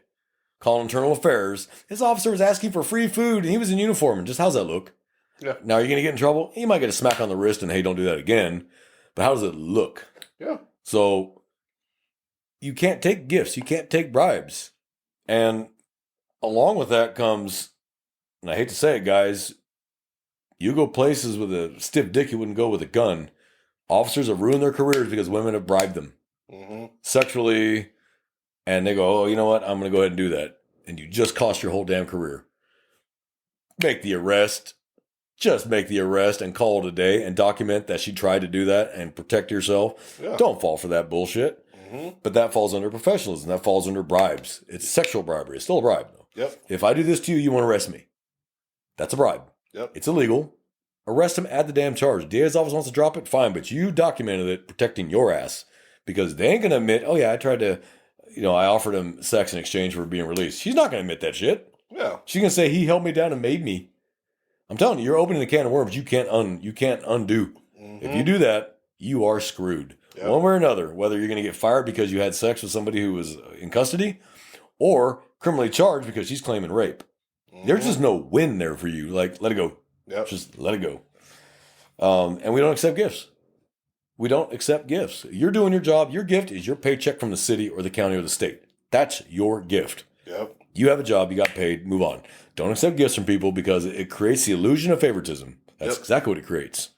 calling internal affairs. This officer was asking for free food and he was in uniform. And just how's that look? Yeah. Now, are you going to get in trouble? You might get a smack on the wrist and, hey, don't do that again. But how does it look? Yeah. So you can't take gifts. You can't take bribes. And along with that comes, and I hate to say it, guys, you go places with a stiff dick you wouldn't go with a gun. Officers have ruined their careers because women have bribed them sexually. And they go, oh, you know what? I'm going to go ahead and do that. And you just cost your whole damn career. Make the arrest. Just make the arrest and call it a day and document that she tried to do that and protect yourself. Yeah. Don't fall for that bullshit. But that falls under professionalism. That falls under bribes. It's sexual bribery. It's still a bribe, though. Yep. If I do this to you, you want to arrest me. That's a bribe. Yep. It's illegal. Arrest him, add the damn charge. DA's office wants to drop it, fine. But you documented it protecting your ass. Because they ain't going to admit, oh, yeah, I tried to... I offered him sex in exchange for being released. She's not going to admit that shit. Yeah. She's going to say he held me down and made me. I'm telling you, you're opening a can of worms you can't undo. If you do that, you are screwed. Yep. One way or another, whether you're going to get fired because you had sex with somebody who was in custody or criminally charged because she's claiming rape. There's just no win there for you. Like, let it go. Yep. Just let it go. And we don't accept gifts. We don't accept gifts. You're doing your job. Your gift is your paycheck from the city or the county or the state. That's your gift. Yep. You have a job. You got paid. Move on. Don't accept gifts from people because it creates the illusion of favoritism. That's exactly what it creates.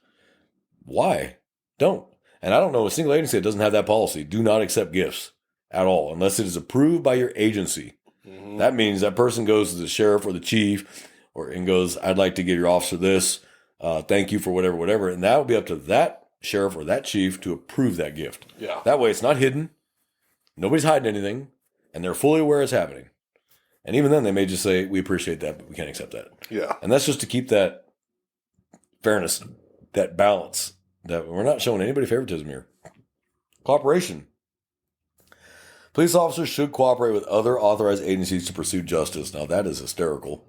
Why? Don't. And I don't know a single agency that doesn't have that policy. Do not accept gifts at all unless it is approved by your agency. That means that person goes to the sheriff or the chief and goes, I'd like to give your officer this. Thank you for whatever. And that will be up to that sheriff or that chief to approve that gift. Yeah. That way it's not hidden. Nobody's hiding anything. And they're fully aware it's happening. And even then they may just say, we appreciate that, but we can't accept that. Yeah. And that's just to keep that fairness, that balance, that we're not showing anybody favoritism here. Cooperation. Police officers should cooperate with other authorized agencies to pursue justice. Now that is hysterical.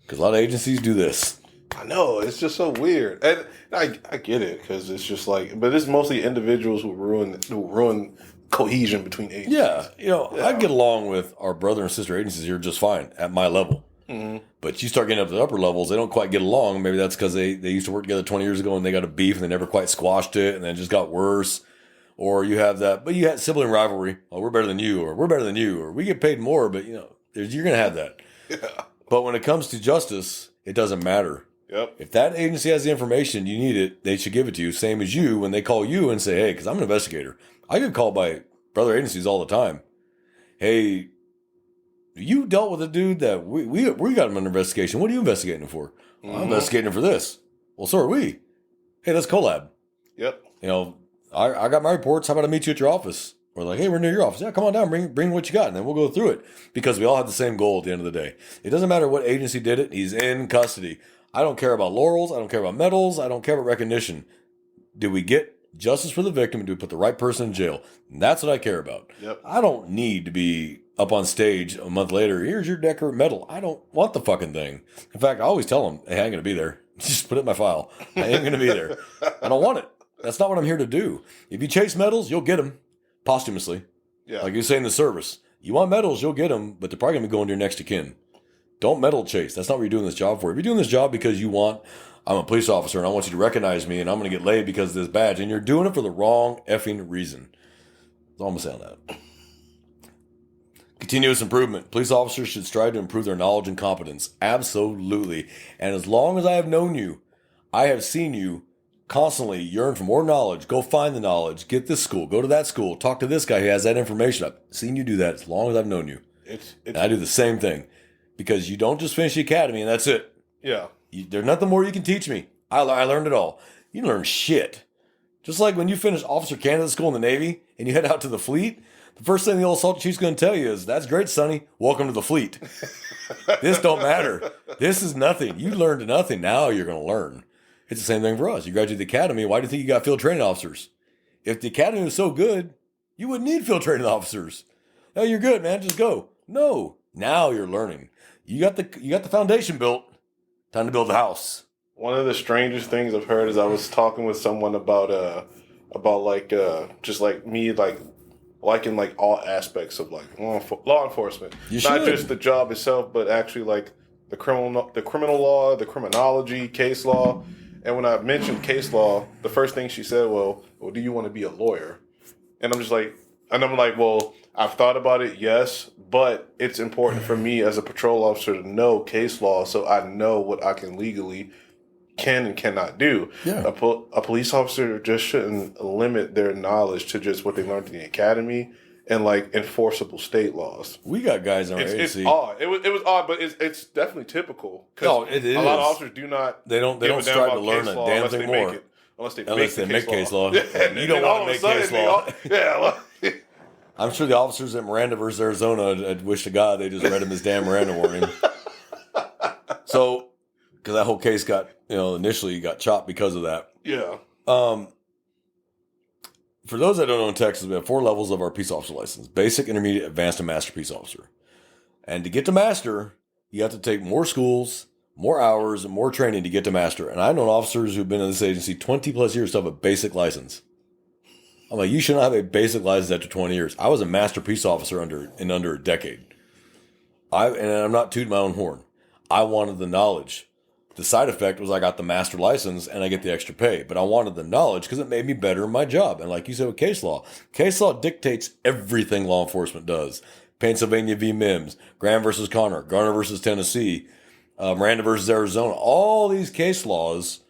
Because a lot of agencies do this. I know, it's just so weird, and I get it because it's just like, but it's mostly individuals who ruin cohesion between agencies. Yeah, I get along with our brother and sister agencies here just fine at my level. But you start getting up to the upper levels, they don't quite get along. Maybe that's because they used to work together 20 years ago and they got a beef and they never quite squashed it, and then it just got worse. Or you have that, but you had sibling rivalry. Oh, we're better than you, or we're better than you, or we get paid more. But you're going to have that. Yeah. But when it comes to justice, it doesn't matter. Yep. If that agency has the information, you need it, they should give it to you. Same as you when they call you and say, hey, because I'm an investigator. I get called by brother agencies all the time. Hey, you dealt with a dude that we got him under investigation. What are you investigating him for? I'm investigating him for this. Well, so are we. Hey, let's collab. Yep. I got my reports. How about I meet you at your office? We're like, hey, we're near your office. Yeah, come on down. Bring what you got, and then we'll go through it. Because we all have the same goal at the end of the day. It doesn't matter what agency did it. He's in custody. I don't care about laurels. I don't care about medals. I don't care about recognition. Did we get justice for the victim? Do we put the right person in jail? And that's what I care about. Yep. I don't need to be up on stage a month later. Here's your Decker medal. I don't want the fucking thing. In fact, I always tell them, hey, I ain't going to be there. Just put it in my file. I ain't going to be there. I don't want it. That's not what I'm here to do. If you chase medals, you'll get them posthumously. Yeah. Like you say in the service. You want medals, you'll get them, but they're probably going to be going to your next of kin. Don't medal chase. That's not what you're doing this job for. If you're doing this job because you want, I'm a police officer and I want you to recognize me and I'm going to get laid because of this badge, and you're doing it for the wrong effing reason. That's all I'm going to say on that. Continuous improvement. Police officers should strive to improve their knowledge and competence. Absolutely. And as long as I have known you, I have seen you constantly yearn for more knowledge. Go find the knowledge. Get this school. Go to that school. Talk to this guy who has that information. I've seen you do that as long as I've known you. And I do the same thing. Because you don't just finish the academy and that's it. Yeah. There's nothing more you can teach me. I learned it all. You learn shit. Just like when you finish officer candidate school in the Navy and you head out to the fleet, the first thing the old sergeant chief's going to tell you is, that's great, Sonny. Welcome to the fleet. This don't matter. This is nothing. You learned nothing. Now you're going to learn. It's the same thing for us. You graduate the academy. Why do you think you got field training officers? If the academy was so good, you wouldn't need field training officers. Oh, you're good, man. Just go. No. Now you're learning. You got the foundation built. Time to build the house. One of the strangest things I've heard is I was talking with someone about like just like me like liking like all aspects of like law enforcement. Not just the job itself, but actually like the criminal law, the criminology, case law. And when I mentioned case law, the first thing she said, well, do you want to be a lawyer? And I'm like, well, I've thought about it, yes, but it's important for me as a patrol officer to know case law so I know what I can legally can and cannot do. Yeah. A police officer just shouldn't limit their knowledge to just what they learned in the academy and like enforceable state laws. We got guys on our agency. It's odd. It was odd, but it's definitely typical. No, it is. A lot of officers do not. They don't strive to learn a damn thing more. Unless they make case law. Yeah, you don't want to make case law. Yeah. I'm sure the officers at Miranda versus Arizona, I'd wish to God they just read him his damn Miranda warning. So, because that whole case got, initially got chopped because of that. Yeah. For those that don't know, in Texas, we have 4 levels of our peace officer license: basic, intermediate, advanced, and master peace officer. And to get to master, you have to take more schools, more hours, and more training to get to master. And I've known officers who've been in this agency 20 plus years to have a basic license. I'm like, you shouldn't have a basic license after 20 years. I was a master peace officer in under a decade. And I'm not tooting my own horn. I wanted the knowledge. The side effect was I got the master license and I get the extra pay. But I wanted the knowledge because it made me better in my job. And like you said with case law dictates everything law enforcement does. Pennsylvania v. Mims, Graham versus Connor, Garner versus Tennessee, Miranda versus Arizona. All these case laws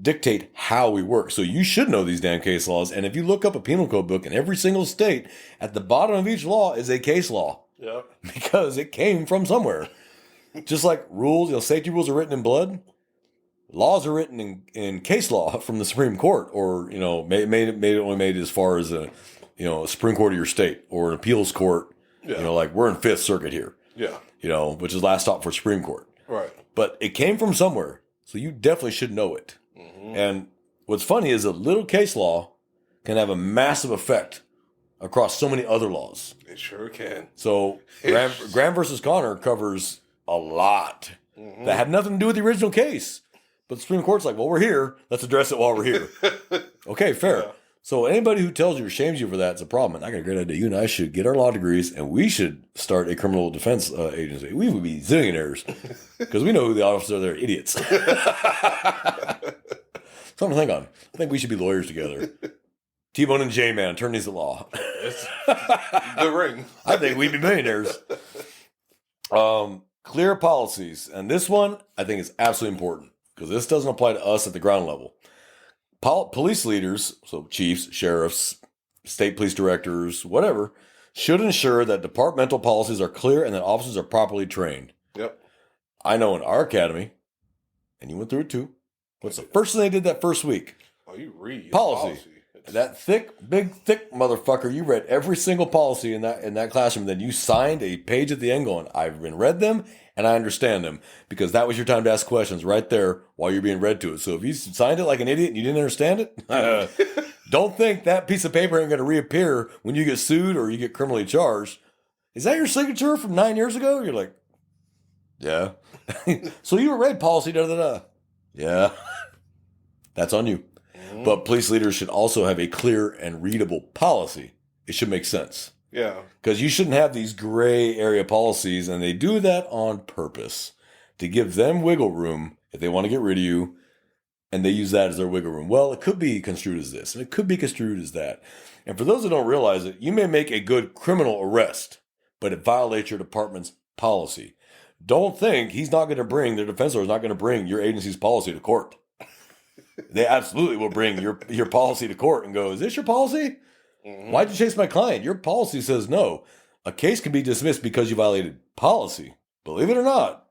dictate how we work. So you should know these damn case laws. And if you look up a penal code book in every single state, at the bottom of each law is a case law. Yeah. Because it came from somewhere. Just like rules, safety rules are written in blood. Laws are written in case law from the Supreme Court, or only made as far as a Supreme Court of your state or an appeals court. Yeah. Like we're in Fifth Circuit here. Yeah. Which is last stop for Supreme Court. Right. But it came from somewhere, so you definitely should know it. Mm-hmm. And what's funny is a little case law can have a massive effect across so many other laws. It sure can. So Graham versus Connor covers a lot that had nothing to do with the original case. But the Supreme Court's like, well, we're here. Let's address it while we're here. Okay, fair. Yeah. So anybody who tells you or shames you for that is a problem. And I got a great idea. You and I should get our law degrees and we should start a criminal defense agency. We would be zillionaires because we know who the officers are. They're idiots. Something to think on. I think we should be lawyers together. T-Bone and J-Man, attorneys at law. The ring. I think we'd be millionaires. Clear policies. And this one, I think is absolutely important because this doesn't apply to us at the ground level. Police leaders, so chiefs, sheriffs, state police directors, whatever, should ensure that departmental policies are clear and that officers are properly trained. Yep. I know in our academy, and you went through it too, what's the first thing they did that first week? Oh, you read policy. That big, thick motherfucker, you read every single policy in that classroom. Then you signed a page at the end going, I've been read them and I understand them, because that was your time to ask questions right there while you're being read to it. So if you signed it like an idiot and you didn't understand it, don't think that piece of paper ain't going to reappear when you get sued or you get criminally charged. Is that your signature from 9 years ago? You're like, yeah. So you read policy, da-da-da. Yeah, that's on you. Mhm. But police leaders should also have a clear and readable policy. It should make sense. Yeah. Because you shouldn't have these gray area policies, and they do that on purpose to give them wiggle room if they want to get rid of you, and they use that as their wiggle room. Well, it could be construed as this, and it could be construed as that. And for those that don't realize it, you may make a good criminal arrest, but it violates your department's policy. Don't think he's not going to bring, their defense lawyer is not going to bring your agency's policy to court. They absolutely will bring your policy to court and go, is this your policy? Mhm. Why'd you chase my client? Your policy says no. A case can be dismissed because you violated policy. Believe it or not,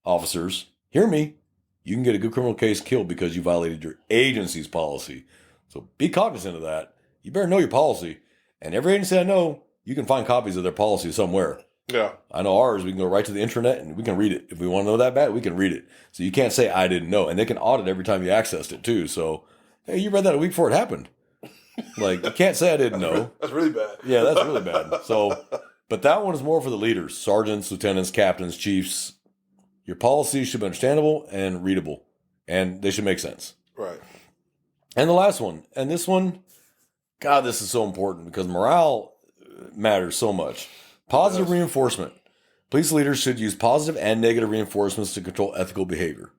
officers, hear me. You can get a good criminal case killed because you violated your agency's policy. So be cognizant of that. You better know your policy. And every agency I know, you can find copies of their policy somewhere. Yeah. I know ours, we can go right to the internet and we can read it. If we want to know that bad, we can read it. So you can't say, I didn't know. And they can audit every time you accessed it too. So, hey, you read that a week before it happened. Like, you can't say I didn't know. That's really bad. Yeah, that's really bad. So, but that one is more for the leaders, sergeants, lieutenants, captains, chiefs. Your policies should be understandable and readable, and they should make sense. Right. And the last one, and this one, God, this is so important because morale matters so much. Positive Yes. reinforcement. Police leaders should use positive and negative reinforcements to control ethical behavior.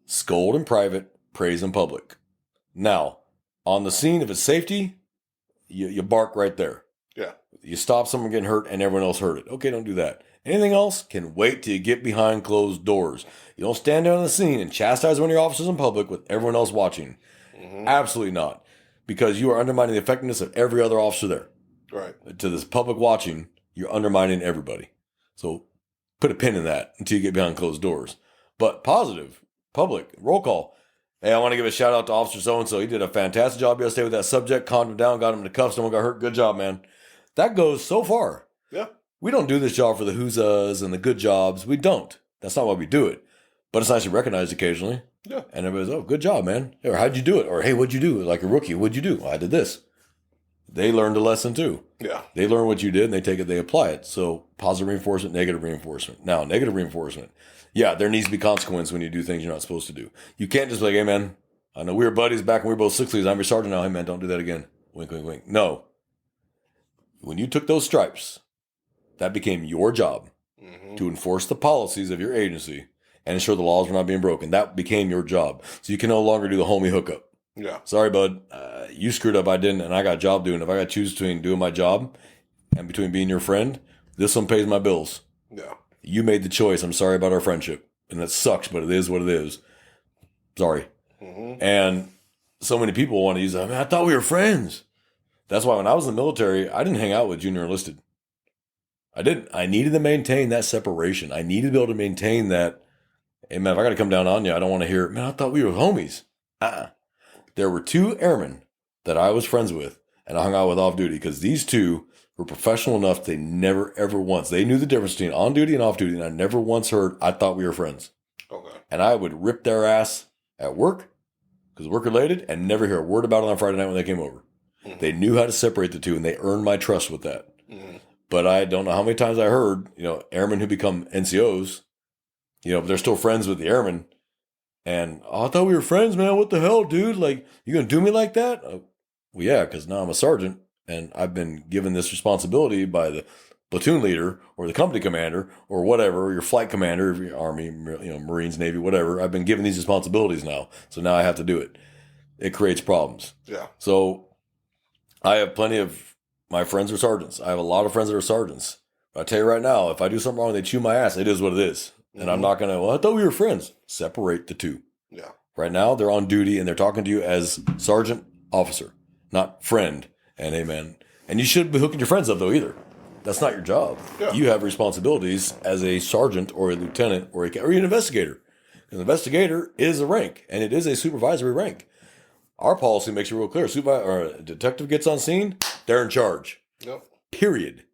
Scold in private, praise in public. Now, on the scene, if it's safety, you bark right there. Yeah. You stop someone getting hurt and everyone else heard it. Okay, don't do that. Anything else can wait till you get behind closed doors. You don't stand down on the scene and chastise one of your officers in public with everyone else watching. Mhm. Absolutely not. Because you are undermining the effectiveness of every other officer there. Right. To this public watching, you're undermining everybody. So put a pin in that until you get behind closed doors. But positive, public, roll call. Hey, I want to give a shout out to Officer so-and-so. He did a fantastic job yesterday with that subject, calmed him down, got him in the cuffs, no one got hurt. Good job, man. That goes so far. Yeah. We don't do this job for the whoozas and the good jobs. We don't. That's not why we do it. But it's nice to be recognized occasionally. Yeah. And everybody's, oh, good job, man. Or how'd you do it? Or hey, what'd you do? Like a rookie, what'd you do? Well, I did this. They learned a lesson too. Yeah. They learn what you did and they take it, they apply it. So positive reinforcement, negative reinforcement. Now, negative reinforcement. Yeah, there needs to be consequence when you do things you're not supposed to do. You can't just be like, hey, man, I know we were buddies back when we were both 6 leagues. I'm your sergeant now. Hey, man, don't do that again. Wink, wink, wink. No. When you took those stripes, that became your job Mhm. to enforce the policies of your agency and ensure the laws were not being broken. That became your job. So you can no longer do the homie hookup. Yeah. Sorry, bud. You screwed up. I didn't, and I got a job doing. If I got to choose between doing my job and between being your friend, this one pays my bills. Yeah. You made the choice. I'm sorry about our friendship. And that sucks, but it is what it is. Sorry. Mhm. And so many people want to use that. I mean, I thought we were friends. That's why when I was in the military, I didn't hang out with junior enlisted. I didn't. I needed to maintain that separation. I needed to be able to maintain that. Hey, man, if I got to come down on you, I don't want to hear, man, I thought we were homies. There were 2 airmen that I was friends with and I hung out with off duty because these 2 were professional enough they never, ever once, they knew the difference between on duty and off duty. And I never once heard, I thought we were friends. Okay. And I would rip their ass at work because work related and never hear a word about it on Friday night when they came over. Mhm. They knew how to separate the two and they earned my trust with that. Mhm. But I don't know how many times I heard, airmen who become NCOs, but they're still friends with the airmen. And I thought we were friends, man. What the hell, dude? Like, you gonna do me like that? Well, yeah, because now I'm a sergeant and I've been given this responsibility by the platoon leader or the company commander or whatever, or your flight commander, if you're Army, Marines, Navy, whatever. I've been given these responsibilities now. So now I have to do it. It creates problems. Yeah. So I have plenty of my friends are sergeants. I have a lot of friends that are sergeants. But I tell you right now, if I do something wrong, they chew my ass. It is what it is. And I'm not going to, I thought we were friends. Separate the two. Yeah. Right now, they're on duty and they're talking to you as sergeant officer, not friend and amen. And you shouldn't be hooking your friends up, though, either. That's not your job. Yeah. You have responsibilities as a sergeant or a lieutenant or an investigator. An investigator is a rank, and it is a supervisory rank. Our policy makes it real clear. A detective gets on scene, they're in charge. Yep. Period.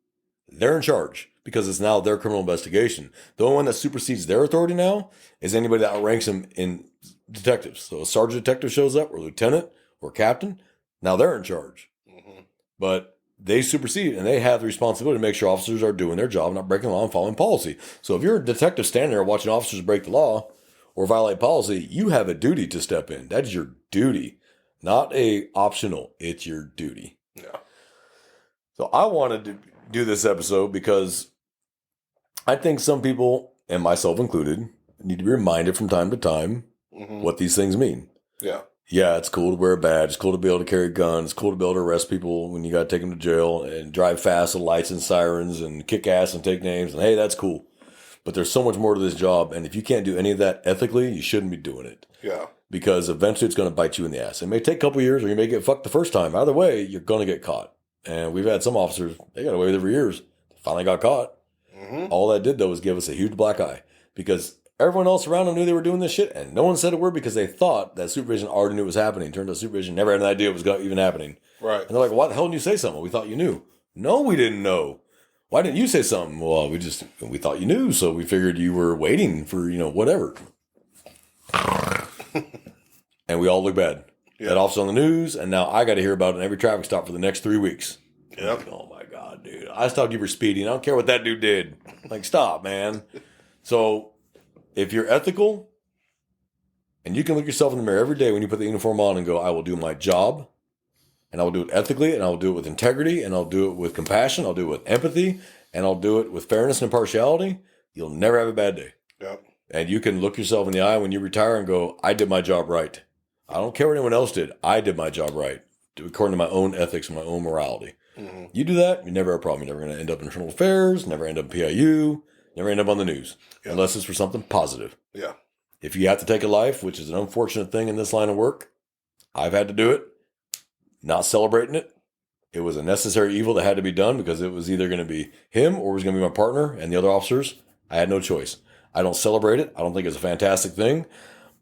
They're in charge because it's now their criminal investigation. The only one that supersedes their authority now is anybody that outranks them in detectives. So a sergeant detective shows up, or lieutenant, or captain. Now they're in charge. Mhm. But they supersede and they have the responsibility to make sure officers are doing their job, not breaking the law and following policy. So if you're a detective standing there watching officers break the law, or violate policy, you have a duty to step in. That is your duty, not a optional. It's your duty. Yeah. So I wanted to do this episode because I think some people, and myself included, need to be reminded from time to time what these things mean. Yeah. Yeah, it's cool to wear a badge. It's cool to be able to carry guns. It's cool to be able to arrest people when you got to take them to jail and drive fast with lights and sirens and kick ass and take names. And hey, that's cool. But there's so much more to this job. And if you can't do any of that ethically, you shouldn't be doing it. Yeah. Because eventually it's going to bite you in the ass. It may take a couple years or you may get fucked the first time. Either way, you're going to get caught. And we've had some officers, they got away with it for years. Finally got caught. All that did, though, was give us a huge black eye. Because everyone else around them knew they were doing this shit, and no one said a word because they thought that supervision already knew it was happening. Turned out supervision never had an idea it was even happening. Right. And they're like, why the hell didn't you say something? We thought you knew. No, we didn't know. Why didn't you say something? Well, we thought you knew, so we figured you were waiting for, whatever. And we all look bad. Yeah. That officer on the news, and now I got to hear about it in every traffic stop for the next 3 weeks. Yep. Oh my God, dude. I stopped you for speeding. I don't care what that dude did. Like, stop, man. So if you're ethical and you can look yourself in the mirror every day when you put the uniform on and go, I will do my job and I will do it ethically and I'll do it with integrity and I'll do it with compassion. I'll do it with empathy and I'll do it with fairness and impartiality. You'll never have a bad day. Yep. And you can look yourself in the eye when you retire and go, I did my job right. I don't care what anyone else did. I did my job right according to my own ethics and my own morality. You do that, you never have a problem. You're never going to end up in internal affairs, never end up in PIU, never end up on the news, unless it's for something positive. Yeah. If you have to take a life, which is an unfortunate thing in this line of work, I've had to do it, not celebrating it. It was a necessary evil that had to be done because it was either going to be him or it was going to be my partner and the other officers. I had no choice. I don't celebrate it. I don't think it's a fantastic thing,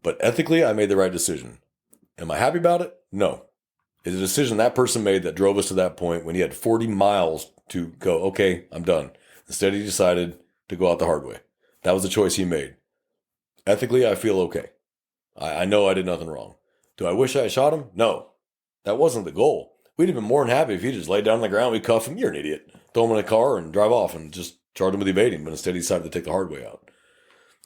but ethically, I made the right decision. Am I happy about it? No. It's a decision that person made that drove us to that point when he had 40 miles to go, okay, I'm done. Instead, he decided to go out the hard way. That was the choice he made. Ethically, I feel okay. I know I did nothing wrong. Do I wish I had shot him? No. That wasn't the goal. We'd have been more than happy if he just laid down on the ground, we'd cuff him. You're an idiot. Throw him in a car and drive off and just charge him with evading. But instead, he decided to take the hard way out.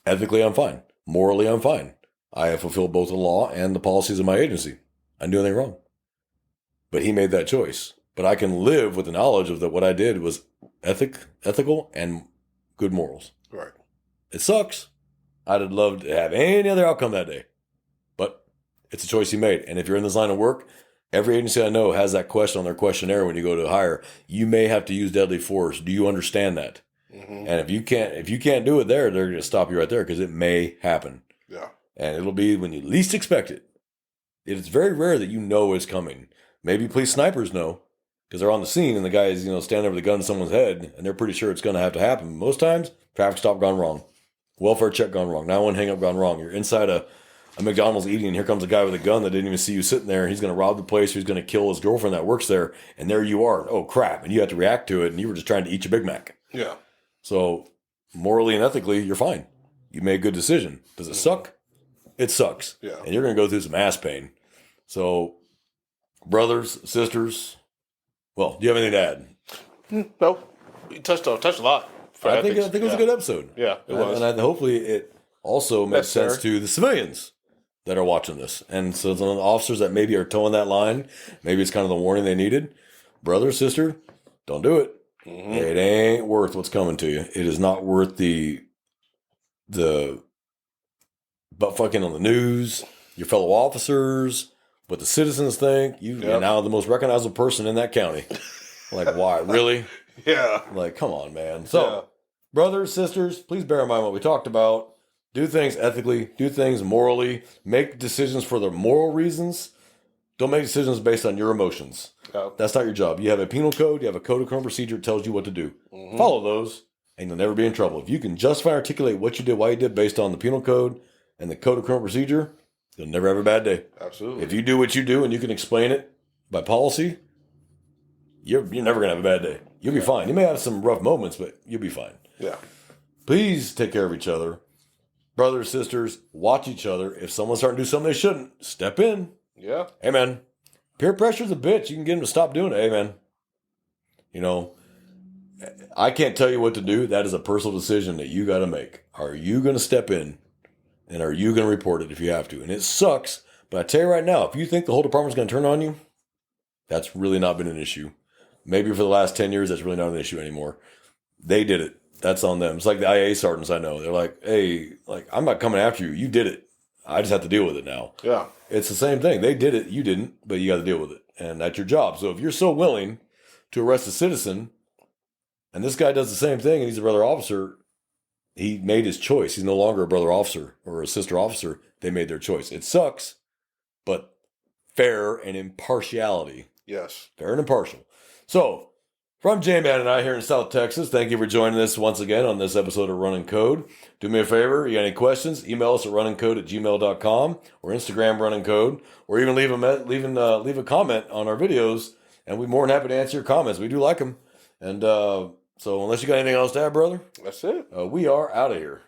Ethically, I'm fine. Morally, I'm fine. I have fulfilled both the law and the policies of my agency. I didn't do anything wrong. But he made that choice. But I can live with the knowledge of that what I did was ethical and good morals. Right. It sucks. I'd have loved to have any other outcome that day. But it's a choice he made. And if you're in this line of work, every agency I know has that question on their questionnaire when you go to hire. You may have to use deadly force. Do you understand that? And if you can't do it there, they're going to stop you right there because it may happen. Yeah. And it'll be when you least expect it. It's very rare that you know it's coming. Maybe police snipers know because they're on the scene and the guy is, standing over the gun in someone's head and they're pretty sure it's going to have to happen. Most times, traffic stop gone wrong. Welfare check gone wrong. 911 hang up gone wrong. You're inside a McDonald's eating and here comes a guy with a gun that didn't even see you sitting there and he's going to rob the place or he's going to kill his girlfriend that works there. And there you are. Oh, crap. And you have to react to it and you were just trying to eat your Big Mac. Yeah. So morally and ethically, you're fine. You made a good decision. Does it suck? It sucks. Yeah. And you're going to go through some ass pain. So brothers, sisters, well, do you have anything to add? Nope. You touched a lot. I think it was a good episode. Yeah, it was. And hopefully it also makes sense to the civilians that are watching this. And so the officers that maybe are towing that line, maybe it's kind of the warning they needed. Brother, sister, don't do it. It ain't worth what's coming to you. It is not worth the butt fucking on the news, your fellow officers, what the citizens think. You're now the most recognizable person in that county. Like, why? Really? Yeah. Like, come on, man. So, brothers, sisters, please bear in mind what we talked about. Do things ethically. Do things morally. Make decisions for the moral reasons. Don't make decisions based on your emotions. That's not your job. You have a penal code. You have a code of criminal procedure that tells you what to do. Follow those, and you'll never be in trouble. If you can justify and articulate what you did, why you did, based on the penal code and the code of criminal procedure, you'll never have a bad day. Absolutely. If you do what you do and you can explain it by policy, you're never going to have a bad day. You'll be fine. You may have some rough moments, but you'll be fine. Yeah. Please take care of each other. Brothers, sisters, watch each other. If someone's starting to do something they shouldn't, step in. Yeah. Hey, man, peer pressure's a bitch. You can get them to stop doing it. Hey, man, I can't tell you what to do. That is a personal decision that you got to make. Are you going to step in And are you going to report it if you have to? And it sucks. But I tell you right now, if you think the whole department's going to turn on you, that's really not been an issue. Maybe for the last 10 years, that's really not an issue anymore. They did it. That's on them. It's like the IA sergeants I know. They're like, hey, like, I'm not coming after you. You did it. I just have to deal with it now. Yeah. It's the same thing. They did it. You didn't, but you got to deal with it. And that's your job. So if you're so willing to arrest a citizen, and this guy does the same thing, and he's a brother officer, he made his choice. He's no longer a brother officer or a sister officer. They made their choice. It sucks, but fair and impartiality. Yes. Fair and impartial. So, from J-Man and I here in South Texas, thank you for joining us once again on this episode of Running Code. Do me a favor, you got any questions, email us at runningcode@gmail.com or Instagram Running Code, or even leave a comment on our videos, and we're more than happy to answer your comments. We do like them. And so unless you got anything else to add, brother, That's it. we are out of here.